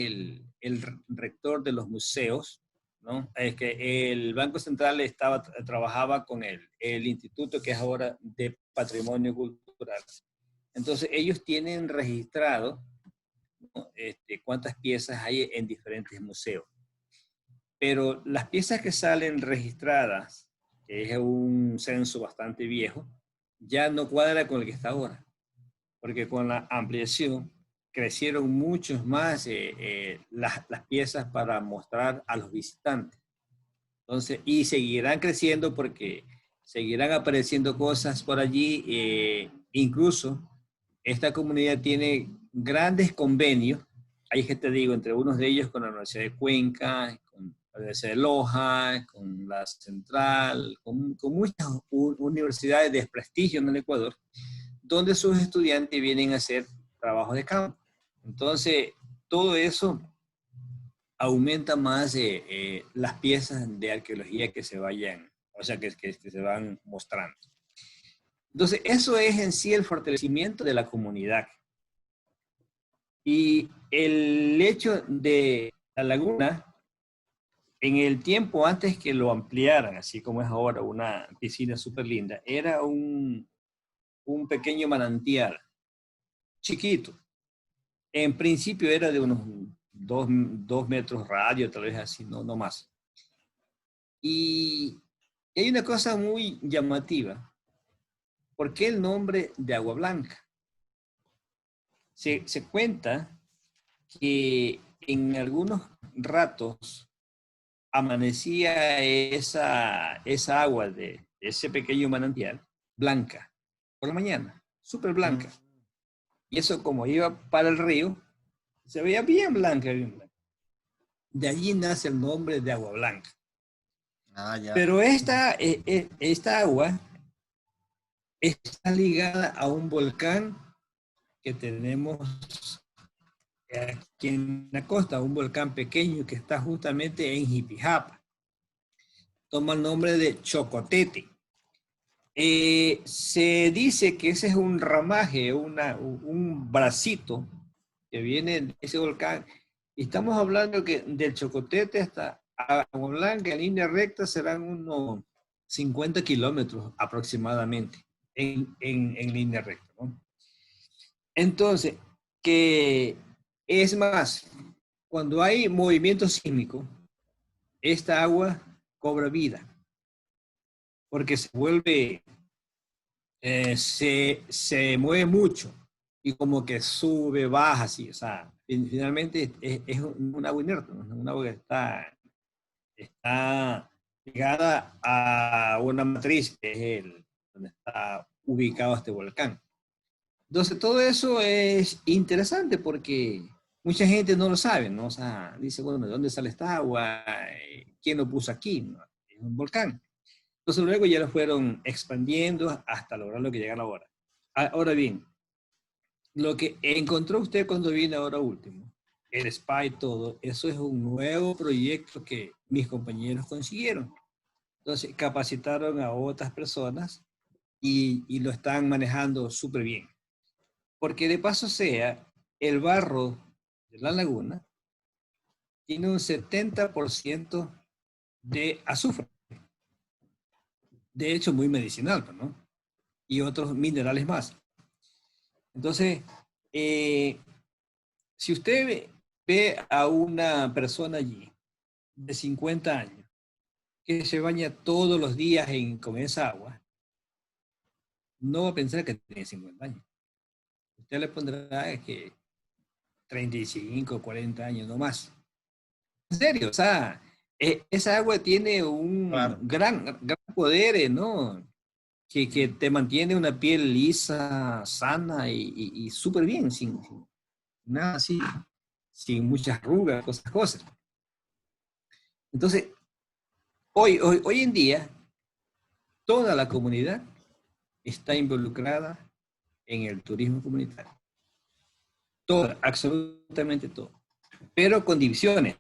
el rector de los museos, ¿no? Es que el Banco Central trabajaba con el instituto que es ahora de Patrimonio Cultural. Entonces, ellos tienen registrado, ¿no? Cuántas piezas hay en diferentes museos. Pero las piezas que salen registradas, que es un censo bastante viejo, ya no cuadra con el que está ahora. Porque con la ampliación crecieron muchos más las piezas para mostrar a los visitantes. Entonces, y seguirán creciendo porque seguirán apareciendo cosas por allí. Incluso esta comunidad tiene grandes convenios, ahí que te digo, entre unos de ellos con la Universidad de Cuenca, con la Universidad de Loja, con la Central, con muchas universidades de prestigio en el Ecuador, donde sus estudiantes vienen a hacer trabajos de campo. Entonces, todo eso aumenta más las piezas de arqueología que se vayan, o sea, que se van mostrando. Entonces, eso es en sí el fortalecimiento de la comunidad. Y el hecho de la laguna, en el tiempo antes que lo ampliaran, así como es ahora una piscina súper linda, era un pequeño manantial chiquito. En principio era de unos 2 metros radio, tal vez así, no más. Y hay una cosa muy llamativa. ¿Por qué el nombre de Agua Blanca? Se cuenta que en algunos ratos amanecía esa agua de ese pequeño manantial blanca por la mañana, súper blanca. Y eso, como iba para el río, se veía bien blanca, bien blanca. De allí nace el nombre de Agua Blanca. Ah, ya. Pero esta agua está ligada a un volcán que tenemos aquí en la costa, un volcán pequeño que está justamente en Jipijapa. Toma el nombre de Chocotete. Se dice que ese es un ramaje, un bracito que viene de ese volcán. Y estamos hablando que del Chocotete hasta Agua Blanca en línea recta serán unos 50 kilómetros aproximadamente en línea recta, ¿no? Entonces, que es más, cuando hay movimiento sísmico, esta agua cobra vida, porque se vuelve, se mueve mucho y como que sube, baja, así, o sea, finalmente es un agua inerte, ¿no? Un agua que está ligada a una matriz que es donde está ubicado este volcán. Entonces, todo eso es interesante porque mucha gente no lo sabe, ¿no? O sea, dice, bueno, ¿de dónde sale esta agua? ¿Quién lo puso aquí? ¿No? Es un volcán. Entonces, luego ya lo fueron expandiendo hasta lograr lo que llega ahora. Ahora bien, lo que encontró usted cuando vino ahora último, el spa y todo, eso es un nuevo proyecto que mis compañeros consiguieron. Entonces, capacitaron a otras personas y lo están manejando súper bien. Porque de paso sea, el barro de la laguna tiene un 70% de azufre. De hecho, muy medicinal, ¿no? Y otros minerales más. Entonces, si usted ve a una persona allí de 50 años que se baña todos los días con esa agua, no va a pensar que tiene 50 años. Usted le pondrá que 35, 40 años, no más. En serio, o sea, esa agua tiene un Claro. gran poder, ¿no? Que te mantiene una piel lisa, sana y súper bien, sin nada así, sin muchas arrugas, cosas. Entonces, hoy en día, toda la comunidad está involucrada en el turismo comunitario. Toda, absolutamente todo. Pero con divisiones.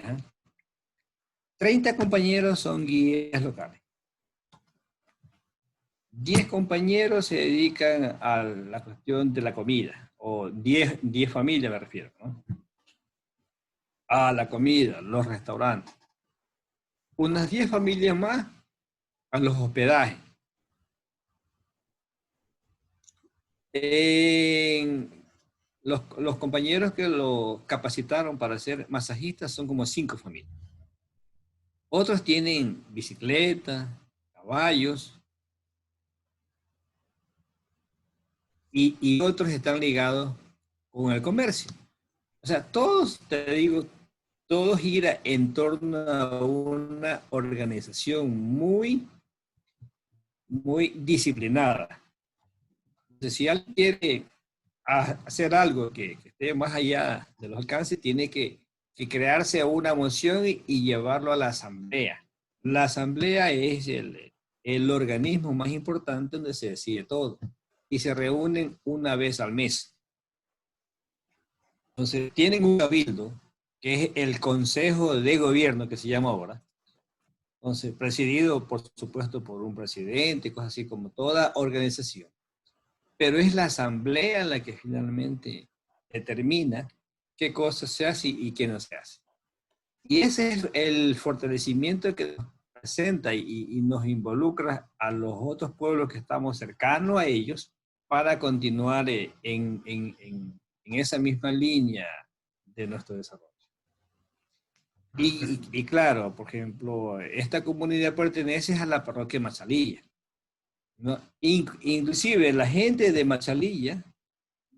30 compañeros son guías locales. 10 compañeros se dedican a la cuestión de la comida, o 10 familias me refiero, ¿no? A la comida, los restaurantes. Unas 10 familias más a los hospedajes. Los compañeros que lo capacitaron para ser masajistas son como 5 familias. Otros tienen bicicletas, caballos, y otros están ligados con el comercio. O sea, todos, te digo, todo gira en torno a una organización muy, muy disciplinada. Entonces, si alguien quiere hacer algo que esté más allá de los alcances, tiene que crearse una moción y llevarlo a la asamblea. La asamblea es el organismo más importante donde se decide todo. Y se reúnen una vez al mes. Entonces, tienen un cabildo, que es el Consejo de Gobierno, que se llama ahora. Entonces, presidido, por supuesto, por un presidente, cosas así como toda organización. Pero es la asamblea la que finalmente determina qué cosas se hace y qué no se hace. Y ese es el fortalecimiento que nos presenta y nos involucra a los otros pueblos que estamos cercanos a ellos para continuar en esa misma línea de nuestro desarrollo. Y claro, por ejemplo, esta comunidad pertenece a la parroquia Machalilla, ¿no? Inclusive la gente de Machalilla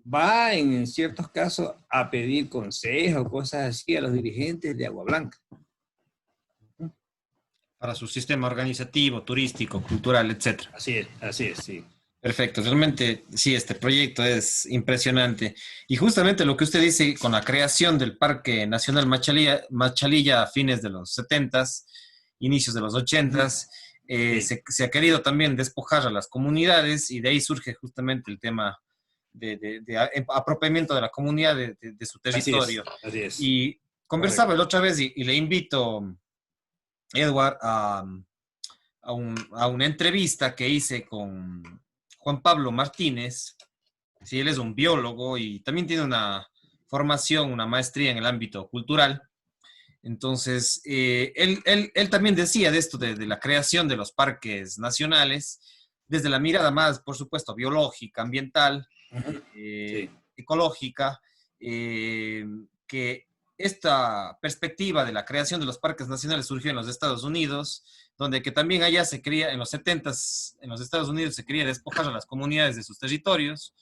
va en ciertos casos a pedir consejos, cosas así, a los dirigentes de Agua Blanca. Para su sistema organizativo, turístico, cultural, etcétera. Así es, sí. Perfecto, realmente sí, este proyecto es impresionante. Y justamente lo que usted dice con la creación del Parque Nacional Machalilla a fines de los 70s, inicios de los 80s, Sí. se ha querido también despojar a las comunidades y de ahí surge justamente el tema de apropiamiento de la comunidad de su territorio. Así es. Y conversaba la otra vez y le invito, Edward, a una entrevista que hice con Juan Pablo Martínez. Sí, él es un biólogo y también tiene una formación, una maestría en el ámbito cultural. Entonces, él también decía de esto, de la creación de los parques nacionales, desde la mirada más, por supuesto, biológica, ambiental, Sí. ecológica, que esta perspectiva de la creación de los parques nacionales surgió en los Estados Unidos, donde que también allá se quería, en los 70s, en los Estados Unidos se quería despojar a las comunidades de sus territorios,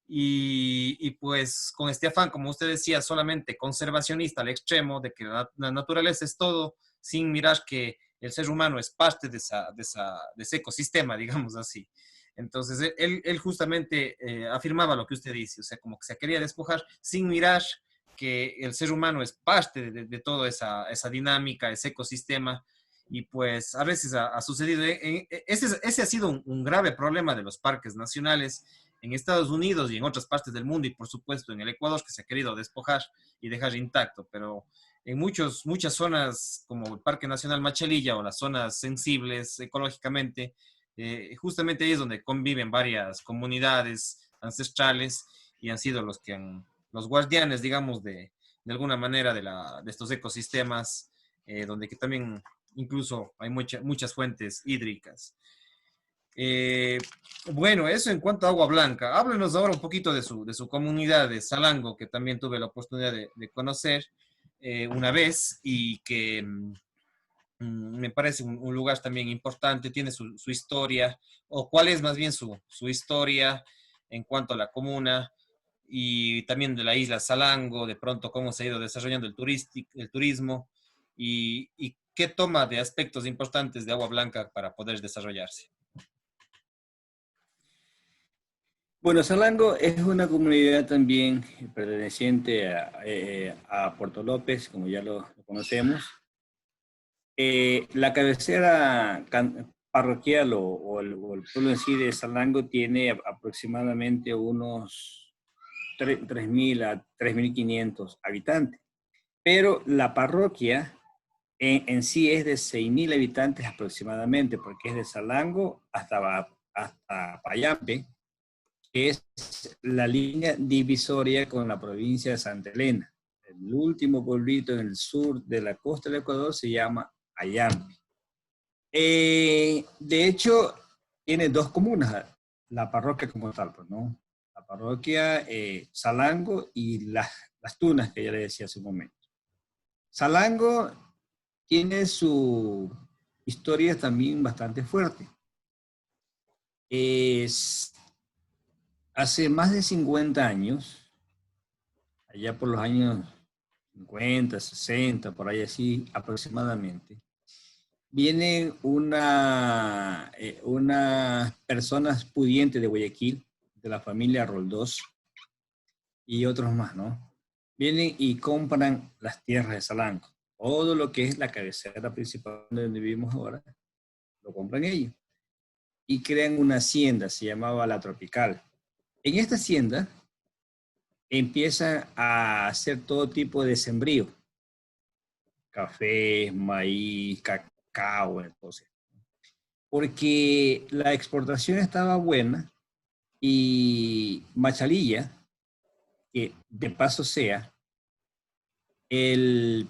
y pues con este afán, como usted decía, solamente conservacionista al extremo, de que la naturaleza es todo, sin mirar que el ser humano es parte de ese ecosistema, digamos así. Entonces, él justamente afirmaba lo que usted dice, o sea, como que se quería despojar sin mirar que el ser humano es parte de toda esa dinámica, ese ecosistema, y pues a veces ha sucedido. Ese ha sido un grave problema de los parques nacionales en Estados Unidos y en otras partes del mundo, y por supuesto en el Ecuador, que se ha querido despojar y dejar intacto, pero en muchas zonas como el Parque Nacional Machalilla o las zonas sensibles ecológicamente, justamente ahí es donde conviven varias comunidades ancestrales y han sido los guardianes, digamos, de alguna manera de estos ecosistemas, donde que también incluso hay muchas fuentes hídricas. Eh, bueno, eso en cuanto a Agua Blanca. Háblenos ahora un poquito de su comunidad de Salango, que también tuve la oportunidad de conocer una vez y que me parece un lugar también importante, tiene su historia, o cuál es más bien su historia en cuanto a la comuna y también de la isla Salango, de pronto cómo se ha ido desarrollando el turismo y qué toma de aspectos importantes de Agua Blanca para poder desarrollarse. Bueno, Salango es una comunidad también perteneciente a Puerto López, como ya lo conocemos. La cabecera parroquial o el pueblo en sí de Salango tiene aproximadamente unos 3.000 a 3.500 habitantes, pero la parroquia en sí es de 6.000 habitantes aproximadamente, porque es de Salango hasta Payampe, que es la línea divisoria con la provincia de Santa Elena. El último pueblito en el sur de la costa del Ecuador se llama Ayampe. De hecho, tiene dos comunas, la parroquia como tal, pues, ¿no? La parroquia Salango y las Tunas, que ya le decía hace un momento. Salango tiene su historia también bastante fuerte. Hace más de 50 años, allá por los años 50, 60, por ahí así aproximadamente, vienen unas personas pudientes de Guayaquil, de la familia Roldós y otros más, ¿no? Vienen y compran las tierras de Salango. Todo lo que es la cabecera principal donde vivimos ahora, lo compran ellos. Y crean una hacienda, se llamaba La Tropical. En esta hacienda empiezan a hacer todo tipo de sembrío. Café, maíz, cacao, entonces. Porque la exportación estaba buena y Machalilla, que de paso sea el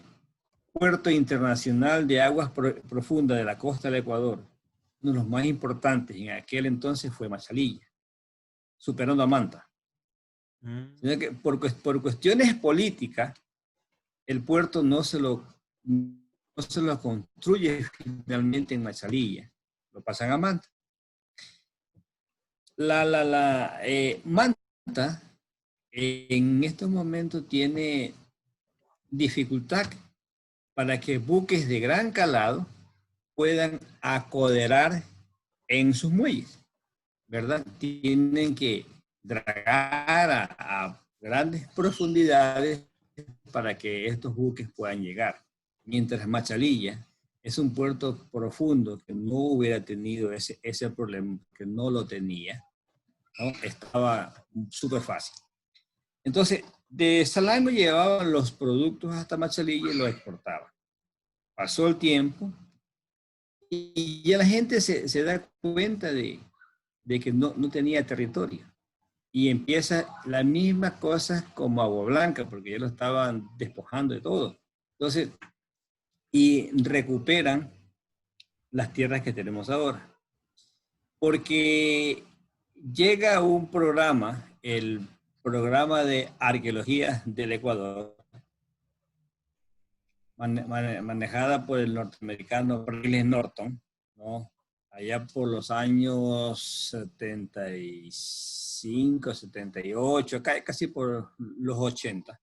puerto internacional de aguas profundas de la costa del Ecuador, uno de los más importantes en aquel entonces fue Machalilla, superando a Manta. Sino que por cuestiones políticas, el puerto no se lo construye finalmente en Machalilla, lo pasan a Manta. Manta en estos momentos tiene dificultad para que buques de gran calado puedan acoderar en sus muelles, ¿verdad? Tienen que dragar a grandes profundidades para que estos buques puedan llegar. Mientras Machalilla es un puerto profundo que no hubiera tenido ese problema, que no lo tenía, ¿no? Estaba súper fácil. Entonces, de Salango llevaban los productos hasta Machalilla y los exportaban. Pasó el tiempo y ya la gente se da cuenta de que no tenía territorio. Y empieza la misma cosa como Agua Blanca, porque ya lo estaban despojando de todo. Entonces, y recuperan las tierras que tenemos ahora. Porque llega un programa, el programa de arqueología del Ecuador, manejada por el norteamericano Briley Norton, ¿no? Allá por los años 75, 78, casi por los 80.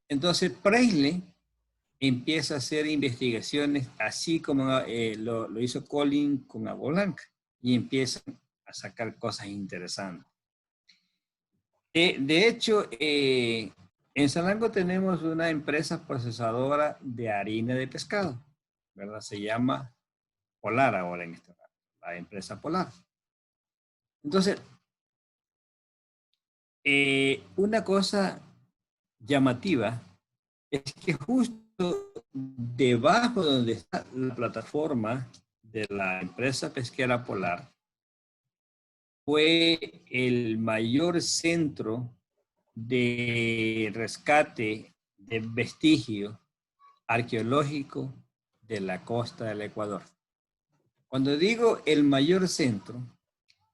Entonces, Presley empieza a hacer investigaciones, así como lo hizo Colin con Agua Blanca, y empiezan a sacar cosas interesantes. De hecho, en Salango tenemos una empresa procesadora de harina de pescado, ¿verdad? Se llama Polar ahora en este caso, la empresa Polar. Entonces, una cosa llamativa es que justo debajo de donde está la plataforma de la empresa pesquera Polar fue el mayor centro de rescate de vestigios arqueológicos de la costa del Ecuador. Cuando digo el mayor centro,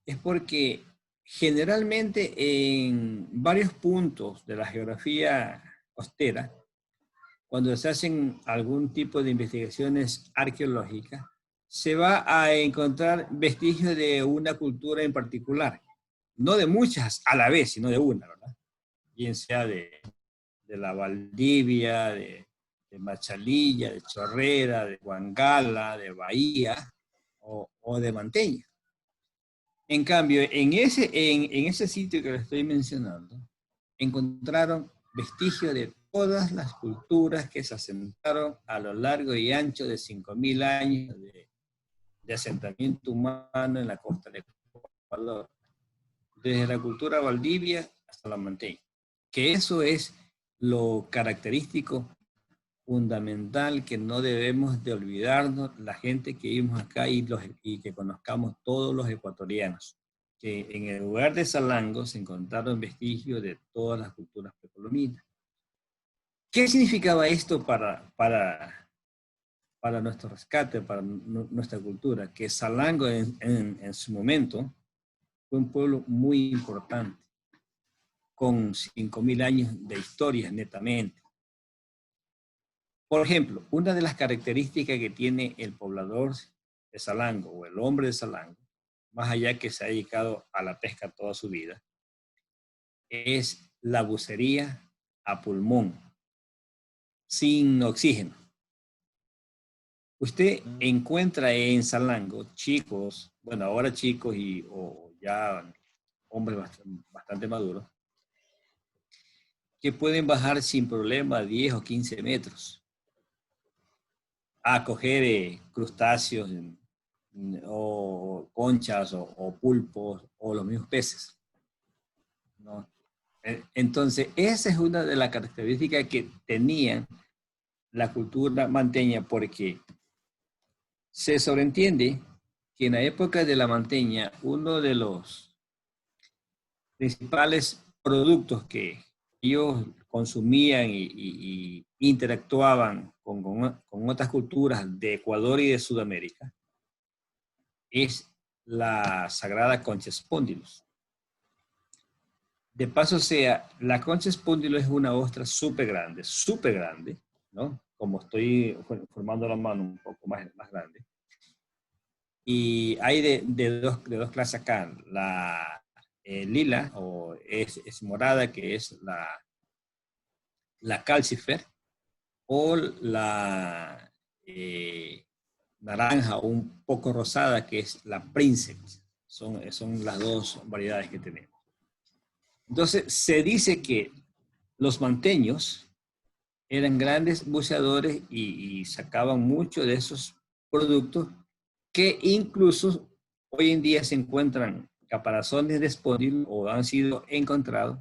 es porque generalmente en varios puntos de la geografía costera, cuando se hacen algún tipo de investigaciones arqueológicas, se va a encontrar vestigios de una cultura en particular. No de muchas a la vez, sino de una, ¿verdad? Bien sea de la Valdivia, de Machalilla, de Chorrera, de Huangala, de Bahía o de Manteña. En cambio, en ese sitio que les estoy mencionando, encontraron vestigios de todas las culturas que se asentaron a lo largo y ancho de 5.000 años de asentamiento humano en la costa del Ecuador, desde la cultura Valdivia hasta la Manteña. Que eso es lo característico fundamental que no debemos de olvidarnos la gente que vivimos acá y que conozcamos todos los ecuatorianos, que en el lugar de Salango se encontraron vestigios de todas las culturas precolombinas. ¿Qué significaba esto para nuestro rescate, para nuestra cultura? Que Salango en su momento fue un pueblo muy importante, con 5.000 años de historia netamente. Por ejemplo, una de las características que tiene el poblador de Salango o el hombre de Salango, más allá que se ha dedicado a la pesca toda su vida, es la bucería a pulmón, sin oxígeno. Usted encuentra en Salango chicos, bueno, ahora chicos o ya hombres bastante maduros, que pueden bajar sin problema 10 o 15 metros a coger crustáceos o conchas o pulpos o los mismos peces, ¿no? Entonces, esa es una de las características que tenían la cultura manteña, porque se sobreentiende que en la época de la manteña, uno de los principales productos que ellos consumían y interactuaban con otras culturas de Ecuador y de Sudamérica es la sagrada concha espondylus. De paso sea, la concha espondylus es una ostra súper grande, ¿no? Como estoy formando la mano un poco más grande. Y hay de dos clases acá, la lila, o es morada, que es la calcifer, o la naranja o un poco rosada, que es la princeps. Son las dos variedades que tenemos. Entonces, se dice que los manteños eran grandes buceadores y sacaban mucho de esos productos que incluso hoy en día se encuentran caparazones de espondil o han sido encontrados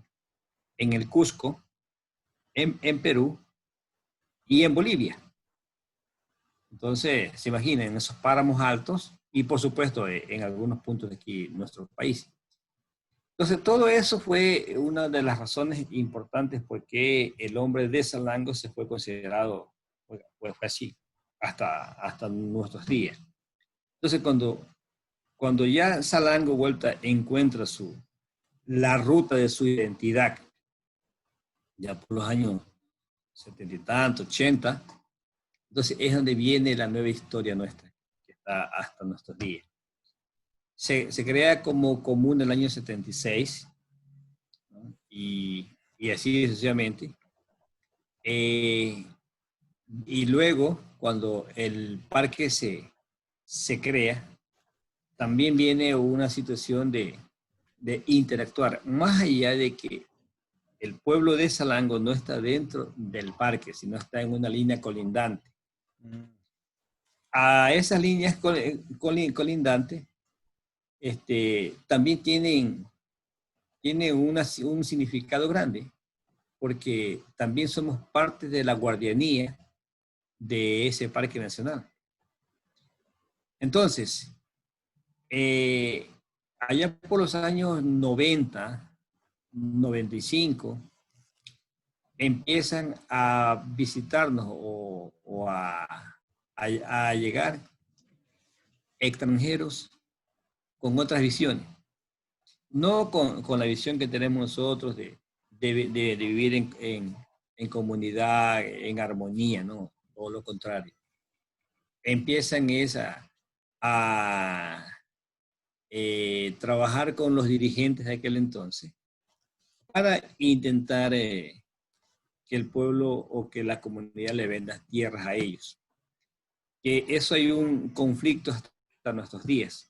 en el Cusco, en Perú y en Bolivia. Entonces, se imaginen esos páramos altos y por supuesto en algunos puntos de aquí en nuestro país. Entonces, todo eso fue una de las razones importantes por qué el hombre de Salango se fue considerado, fue así, hasta nuestros días. Entonces, cuando ya Salango vuelta encuentra la ruta de su identidad, ya por los años 70 y tanto, 80, entonces es donde viene la nueva historia nuestra, que está hasta nuestros días. Se crea como común en el año 76, ¿no? y así sucesivamente. Y luego, cuando el parque se crea, también viene una situación de interactuar, más allá de que el pueblo de Salango no está dentro del parque, sino está en una línea colindante. A esas líneas colindantes también tiene un significado grande, porque también somos parte de la guardianía de ese parque nacional. Entonces, allá por los años 90, 95, empiezan a visitarnos o a llegar extranjeros con otras visiones. No con la visión que tenemos nosotros de vivir en comunidad, en armonía, no, todo lo contrario. Empiezan a trabajar con los dirigentes de aquel entonces para intentar que el pueblo o que la comunidad le venda tierras a ellos. Que eso hay un conflicto hasta nuestros días.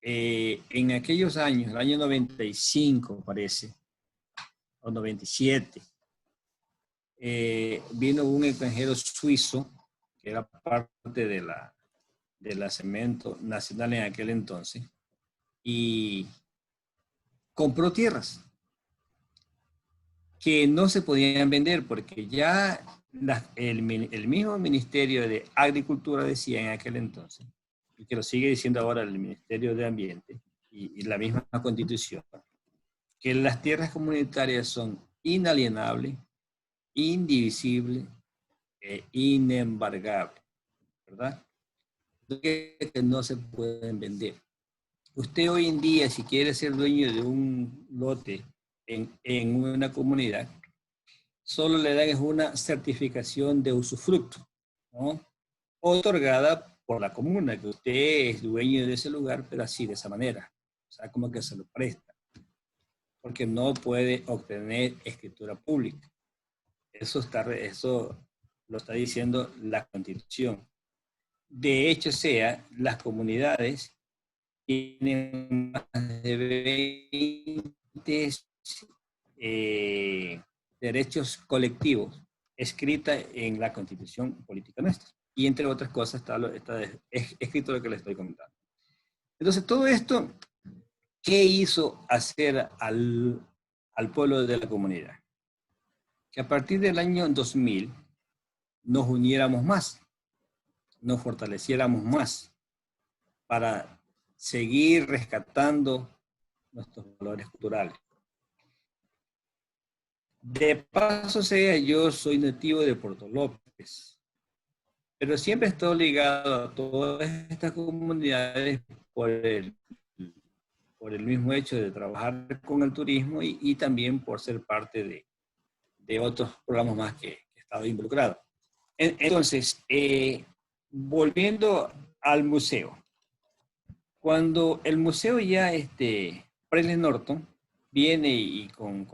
En aquellos años, el año 95 parece, o 97, vino un extranjero suizo, que era parte de la Cemento Nacional en aquel entonces, y compró tierras que no se podían vender porque ya el mismo Ministerio de Agricultura decía en aquel entonces, y que lo sigue diciendo ahora el Ministerio de Ambiente y la misma Constitución, que las tierras comunitarias son inalienables, indivisibles e inembargables, ¿verdad? Que no se pueden vender. Usted hoy en día, si quiere ser dueño de un lote en una comunidad, solo le dan es una certificación de usufructo, ¿no? Otorgada por la comuna, que usted es dueño de ese lugar, pero así, de esa manera. O sea, como que se lo presta, porque no puede obtener escritura pública. Eso lo está diciendo la Constitución. De hecho, las comunidades tienen más de 20 derechos colectivos escrita en la Constitución política nuestra. Y entre otras cosas está escrito lo que les estoy comentando. Entonces, todo esto, ¿qué hizo hacer al pueblo de la comunidad? Que a partir del año 2000 nos uniéramos más, nos fortaleciéramos más para seguir rescatando nuestros valores culturales. De paso yo soy nativo de Puerto López, pero siempre he estado ligado a todas estas comunidades por el mismo hecho de trabajar con el turismo y también por ser parte de otros programas más que he estado involucrado. Entonces, volviendo al museo. Cuando el museo ya, Presley Norton, viene y con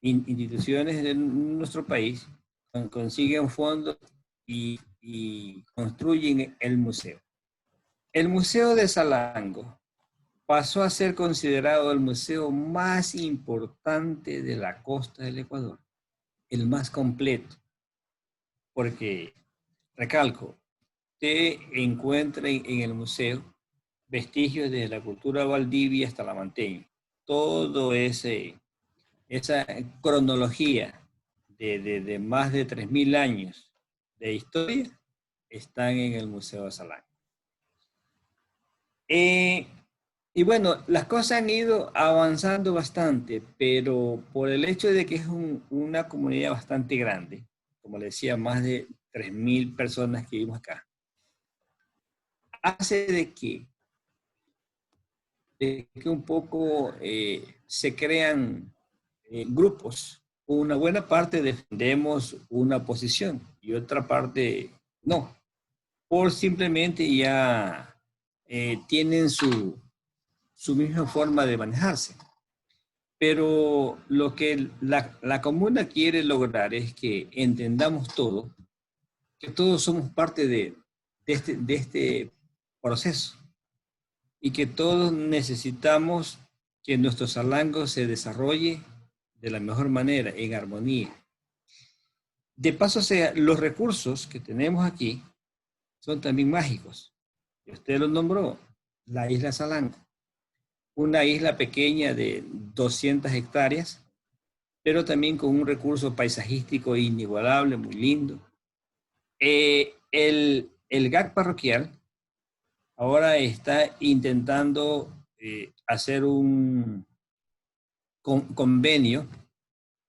instituciones de nuestro país, consiguen fondos y construyen el museo. El Museo de Salango pasó a ser considerado el museo más importante de la costa del Ecuador, el más completo, porque, recalco, usted encuentra en el museo vestigios de la cultura Valdivia hasta la Manteña. Todo esa cronología de más de 3.000 años de historia están en el Museo de Salango. Y bueno, las cosas han ido avanzando bastante, pero por el hecho de que es una comunidad bastante grande, como le decía, más de 3.000 personas que vivimos acá, hace de que un poco se crean grupos. Una buena parte defendemos una posición y otra parte no, por simplemente ya tienen su misma forma de manejarse. Pero lo que la comuna quiere lograr es que entendamos todo, que todos somos parte de este proceso y que todos necesitamos que nuestro Salango se desarrolle de la mejor manera, en armonía. De paso, los recursos que tenemos aquí son también mágicos. Y usted lo nombró, la isla Salango. Una isla pequeña de 200 hectáreas, pero también con un recurso paisajístico inigualable, muy lindo. El GAC parroquial ahora está intentando hacer un convenio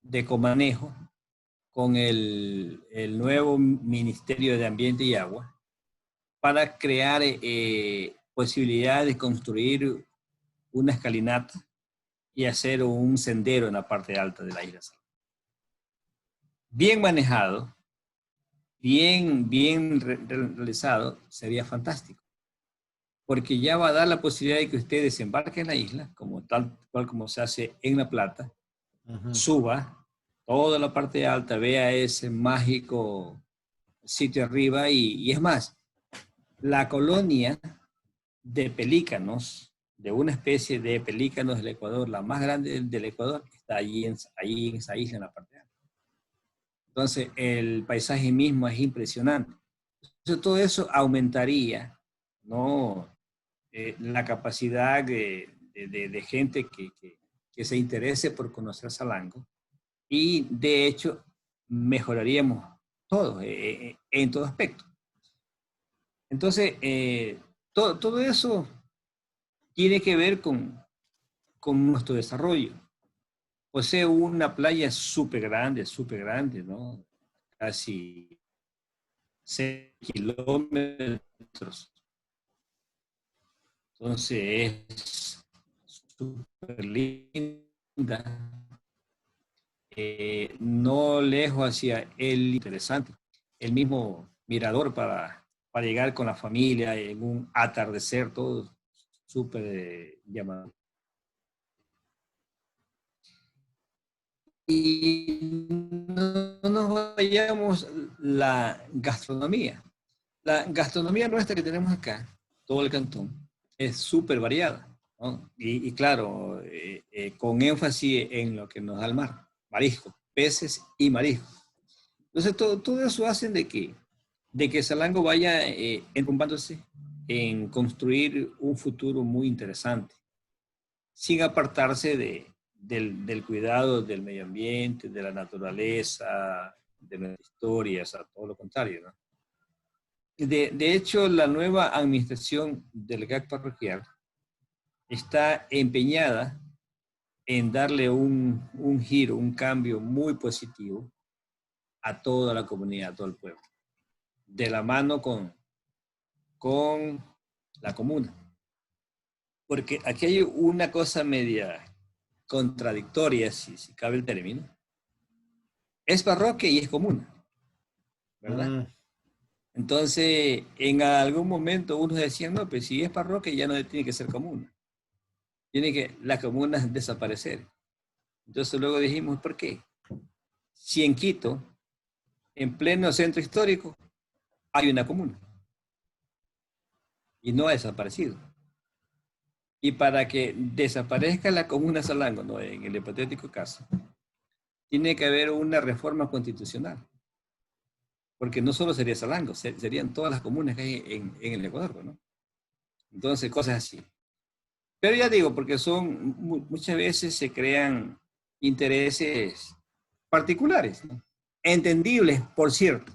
de comanejo con el nuevo Ministerio de Ambiente y Agua para crear posibilidades de construir una escalinata y hacer un sendero en la parte alta de la isla. Bien manejado, bien realizado, sería fantástico. Porque ya va a dar la posibilidad de que usted desembarque en la isla, tal cual como se hace en La Plata, suba toda la parte alta, vea ese mágico sitio arriba y es más, la colonia de pelícanos, de una especie de pelícanos del Ecuador, la más grande del Ecuador, está ahí en esa isla en la parte alta. Entonces, el paisaje mismo es impresionante. Entonces, todo eso aumentaría, ¿no? La capacidad de gente que se interese por conocer Salango y, de hecho, mejoraríamos todo, en todo aspecto. Entonces, todo eso tiene que ver con nuestro desarrollo. Posee una playa súper grande, ¿no? Casi 6 kilómetros. Entonces es súper linda. No lejos hacia el interesante, el mismo mirador para llegar con la familia en un atardecer, todo súper llamado. Y no nos vayamos la gastronomía. La gastronomía nuestra que tenemos acá, todo el cantón, es súper variada, ¿no? Y claro, con énfasis en lo que nos da el mar, mariscos, peces y mariscos. Entonces, todo eso hace de que Salango vaya enrumbándose en construir un futuro muy interesante, sin apartarse del cuidado del medio ambiente, de la naturaleza, de nuestra historia, o sea, todo lo contrario, ¿no? De hecho, la nueva administración del GAC parroquial está empeñada en darle un giro, un cambio muy positivo a toda la comunidad, a todo el pueblo, de la mano con la comuna. Porque aquí hay una cosa media contradictoria, si cabe el término. Es parroquia y es comuna, ¿verdad? Mm, Entonces, en algún momento unos decían, no, pues si es parroquia ya no tiene que ser comuna. Tiene que la comuna desaparecer. Entonces luego dijimos, ¿por qué? Si en Quito, en pleno centro histórico, hay una comuna y no ha desaparecido. Y para que desaparezca la comuna Salango, ¿no? En el hipotético caso, tiene que haber una reforma constitucional. Porque no solo sería Salango, serían todas las comunas que hay en el Ecuador, ¿no? Entonces, cosas así. Pero ya digo, porque muchas veces se crean intereses particulares, ¿no? Entendibles, por cierto.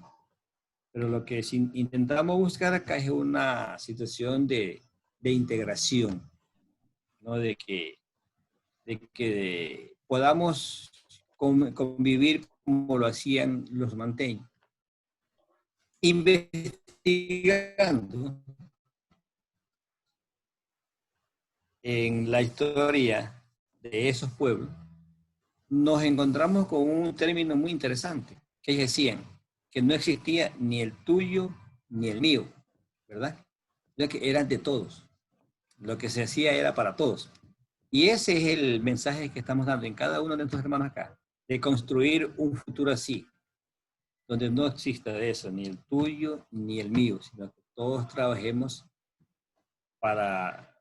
Pero lo que intentamos buscar acá es una situación de integración, ¿no? De que podamos convivir como lo hacían los manteños, investigando en la historia de esos pueblos. Nos encontramos con un término muy interesante, que ellos decían que no existía ni el tuyo ni el mío, ¿verdad? Ya que eran de todos. Lo que se hacía era para todos. Y ese es el mensaje que estamos dando en cada uno de nuestros hermanos acá, de construir un futuro así, donde no exista eso, ni el tuyo ni el mío, sino que todos trabajemos para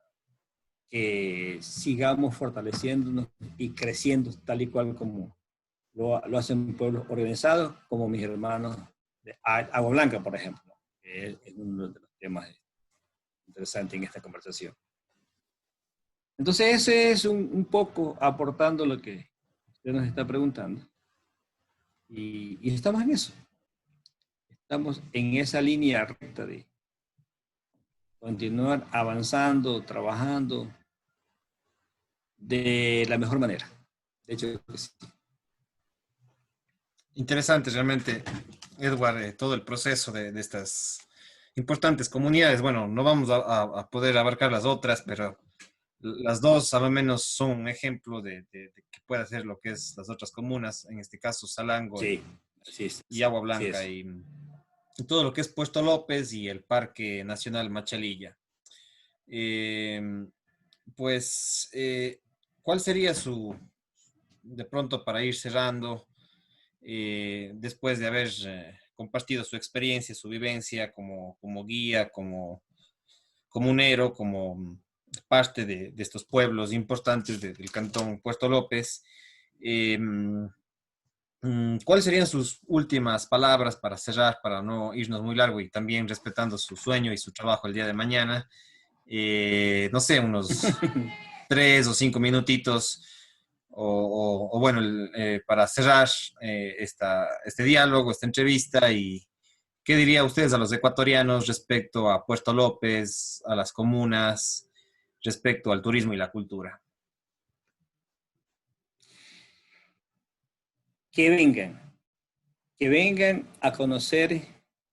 que sigamos fortaleciéndonos y creciendo tal y cual como lo hacen pueblos organizados, como mis hermanos de Agua Blanca, por ejemplo, que es uno de los temas interesantes en esta conversación. Entonces, ese es un poco aportando lo que usted nos está preguntando. Y estamos en eso. Estamos en esa línea recta de continuar avanzando, trabajando de la mejor manera. De hecho, sí. interesante realmente, Edward, todo el proceso de estas importantes comunidades. Bueno, no vamos a poder abarcar las otras, pero las dos al menos son un ejemplo de que puede hacer lo que es las otras comunas, en este caso Salango Sí, así es. y Agua Así Blanca es. y todo lo que es Puerto López y el Parque Nacional Machalilla. Pues, ¿cuál sería de pronto para ir cerrando, después de haber compartido su experiencia, su vivencia como guía, como comunero, como parte de estos pueblos importantes del cantón Puerto López? ¿Cuáles serían sus últimas palabras para cerrar, para no irnos muy largo y también respetando su sueño y su trabajo el día de mañana? No sé, unos 3 o 5 minutitos, o bueno, para cerrar este diálogo, esta entrevista, y qué diría ustedes a los ecuatorianos respecto a Puerto López, a las comunas, respecto al turismo y la cultura. Que vengan, que vengan a conocer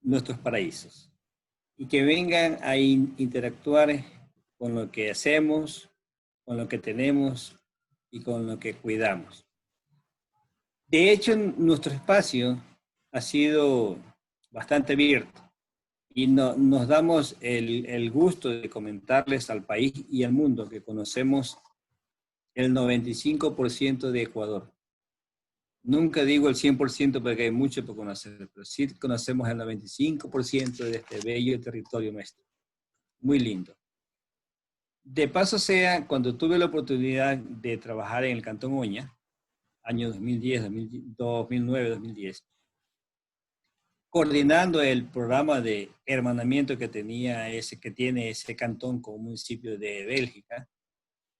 nuestros paraísos y que vengan a interactuar con lo que hacemos, con lo que tenemos y con lo que cuidamos. De hecho, nuestro espacio ha sido bastante abierto y nos damos el gusto de comentarles al país y al mundo que conocemos el 95% de Ecuador. Nunca digo el 100% porque hay mucho por conocer, pero sí conocemos el 95% de este bello territorio nuestro. Muy lindo. De paso sea, cuando tuve la oportunidad de trabajar en el Cantón Oña, año 2010, 2009, 2010, coordinando el programa de hermanamiento que tiene ese cantón con un municipio de Bélgica,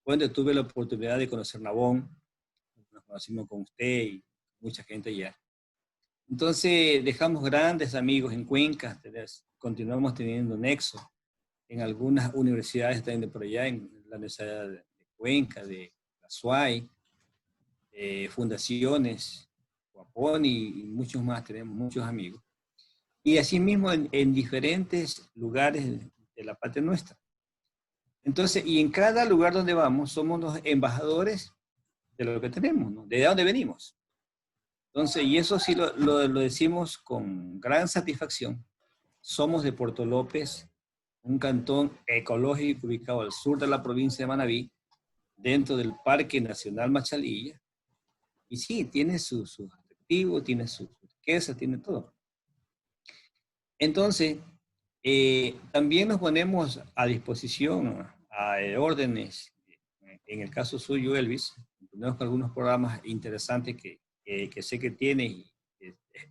cuando tuve la oportunidad de conocer Nabón, nos conocimos con usted y mucha gente allá. Entonces dejamos grandes amigos en Cuenca, continuamos teniendo nexo en algunas universidades también de por allá, en la Universidad de Cuenca, de la SUAY, fundaciones, Guapón y muchos más, tenemos muchos amigos. Y asimismo en diferentes lugares de la parte nuestra. Entonces, y en cada lugar donde vamos, somos los embajadores de lo que tenemos, ¿no? De dónde venimos. Entonces, y eso sí lo decimos con gran satisfacción. Somos de Puerto López, un cantón ecológico ubicado al sur de la provincia de Manabí, dentro del Parque Nacional Machalilla. Y sí, tiene su atractivo, tiene su riqueza, tiene todo. Entonces, también nos ponemos a disposición a órdenes, en el caso suyo, Elvis, tenemos algunos programas interesantes que sé que tiene y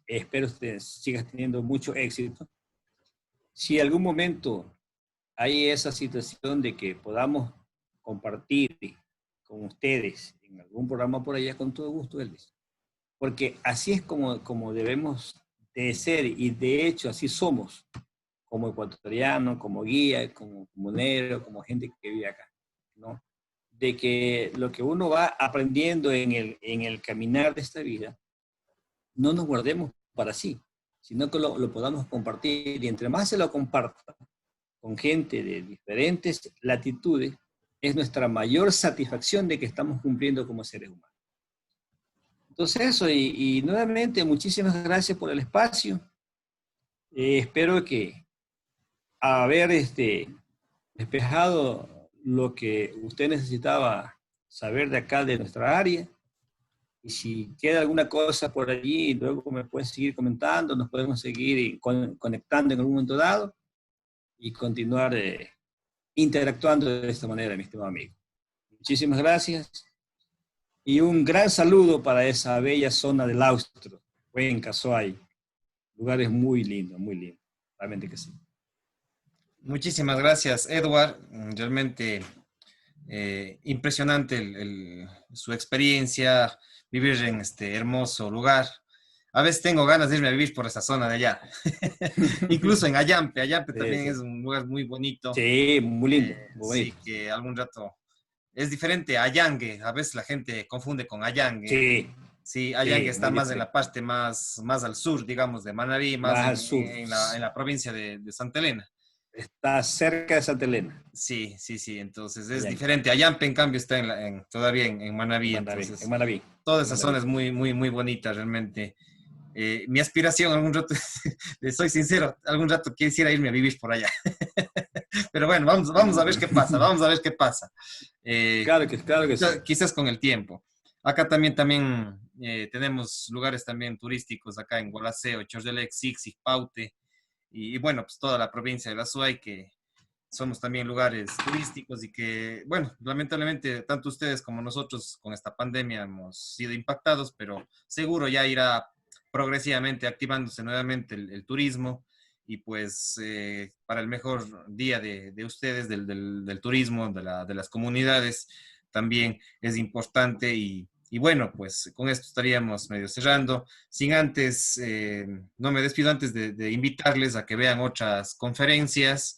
espero que sigas teniendo mucho éxito. Si algún momento hay esa situación de que podamos compartir con ustedes en algún programa por allá, con todo gusto, Elvis. Porque así es como debemos de ser y de hecho así somos como ecuatoriano, como guía, como comunero, como gente que vive acá, ¿no? De que lo que uno va aprendiendo en el caminar de esta vida, no nos guardemos para sí, sino que lo podamos compartir y entre más se lo comparta con gente de diferentes latitudes, es nuestra mayor satisfacción de que estamos cumpliendo como seres humanos. Entonces eso, y nuevamente muchísimas gracias por el espacio. Espero que haber despejado lo que usted necesitaba saber de acá, de nuestra área. Y si queda alguna cosa por allí, luego me puedes seguir comentando, nos podemos seguir conectando en algún momento dado y continuar interactuando de esta manera, mi estimado amigo. Muchísimas gracias y un gran saludo para esa bella zona del Austro, Cuenca, Soay. Lugares muy lindos, realmente que sí. Muchísimas gracias, Edward. Realmente impresionante su experiencia, vivir en este hermoso lugar. A veces tengo ganas de irme a vivir por esa zona de allá. Incluso en Ayampe. Ayampe también es un lugar muy bonito. Sí, muy lindo, muy Sí, bonito. que algún rato es diferente a Ayangue. A veces la gente confunde con Ayangue. Sí, Sí, Ayangue sí, está muy más en la diferente. parte más al sur, digamos, de Manabí, más Más al sur. en la provincia de Santa Elena. Está cerca de Santa Elena. Sí, sí, sí, entonces es Ayangue. diferente. Ayampe, en cambio, está todavía en En Manabí, Manaví, en entonces Manaví, toda en esa zona Manaví. es muy, muy, muy bonita realmente. Mi aspiración algún rato, le soy sincero, algún rato quisiera irme a vivir por allá. Pero bueno, vamos a ver qué pasa, vamos a ver qué pasa. Claro que sí. Quizás con el tiempo. Acá también tenemos lugares también turísticos, acá en Gualaceo, Chordelec, Sixi, Paute, y bueno, pues toda la provincia de la Suay, que somos también lugares turísticos y que, bueno, lamentablemente tanto ustedes como nosotros con esta pandemia hemos sido impactados, pero seguro ya irá progresivamente activándose nuevamente el turismo y pues para el mejor día de ustedes, del turismo, de las comunidades, también es importante y bueno, pues con esto estaríamos medio cerrando. Sin antes, no me despido antes de invitarles a que vean otras conferencias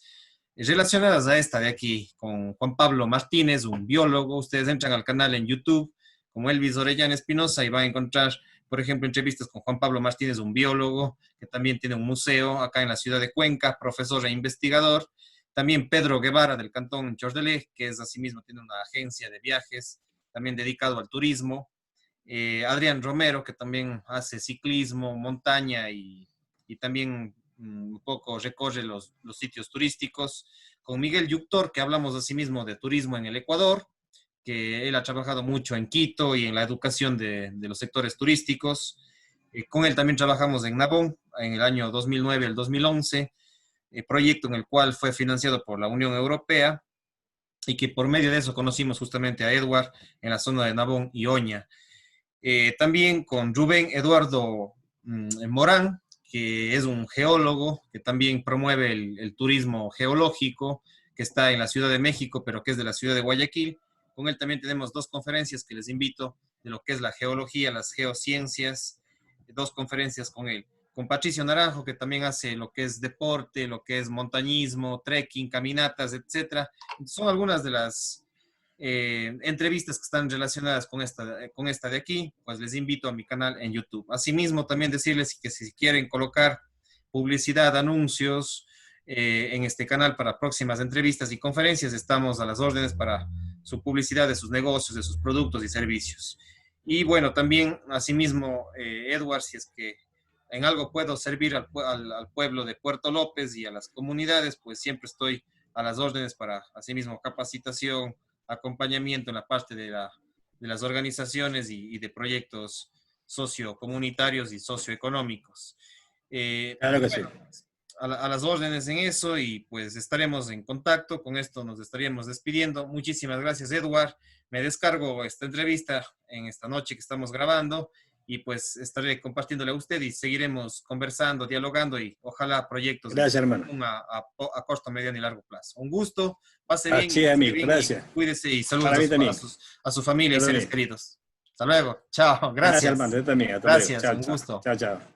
relacionadas a esta de aquí, con Juan Pablo Martínez, un biólogo. Ustedes entran al canal en YouTube como Elvis Orellana Espinosa y van a encontrar, por ejemplo, entrevistas con Juan Pablo Martínez, un biólogo que también tiene un museo acá en la ciudad de Cuenca, profesor e investigador. También Pedro Guevara del Cantón Chordelé, que es asimismo, tiene una agencia de viajes también dedicado al turismo. Adrián Romero, que también hace ciclismo, montaña y también un poco recorre los sitios turísticos. Con Miguel Yuctor, que hablamos asimismo de turismo en el Ecuador, que él ha trabajado mucho en Quito y en la educación de los sectores turísticos. Con él también trabajamos en Nabón en el año 2009 al 2011, proyecto en el cual fue financiado por la Unión Europea y que por medio de eso conocimos justamente a Edward en la zona de Nabón y Oña. También con Rubén Eduardo Morán, que es un geólogo que también promueve el turismo geológico, que está en la Ciudad de México, pero que es de la ciudad de Guayaquil. Con él también tenemos dos conferencias que les invito, de lo que es la geología, las geociencias, dos conferencias con él. Con Patricio Naranjo, que también hace lo que es deporte, lo que es montañismo, trekking, caminatas, etc. Son algunas de las entrevistas que están relacionadas con esta de aquí, pues les invito a mi canal en YouTube. Asimismo, también decirles que si quieren colocar publicidad, anuncios en este canal para próximas entrevistas y conferencias, estamos a las órdenes para su publicidad de sus negocios, de sus productos y servicios. Y bueno, también, asimismo, Edward, si es que en algo puedo servir al pueblo de Puerto López y a las comunidades, pues siempre estoy a las órdenes para, asimismo, capacitación, acompañamiento en la parte de las organizaciones y de proyectos sociocomunitarios y socioeconómicos. Claro que sí. Bueno, a las órdenes en eso y pues estaremos en contacto. Con esto nos estaríamos despidiendo. Muchísimas gracias, Edward. Me descargo esta entrevista en esta noche que estamos grabando y pues estaré compartiéndole a usted y seguiremos conversando, dialogando y ojalá proyectos Gracias, hermano. a corto, mediano y largo plazo. Un gusto, pase bien, Así es, amigo. bien Gracias. cuídese y saludos Para mí también. a su familia y Yo seres también. queridos. Hasta luego. Chao. Gracias, Gracias. hermano. Yo también. Hasta luego. Gracias. Chao, Un chao. gusto. Chao, chao.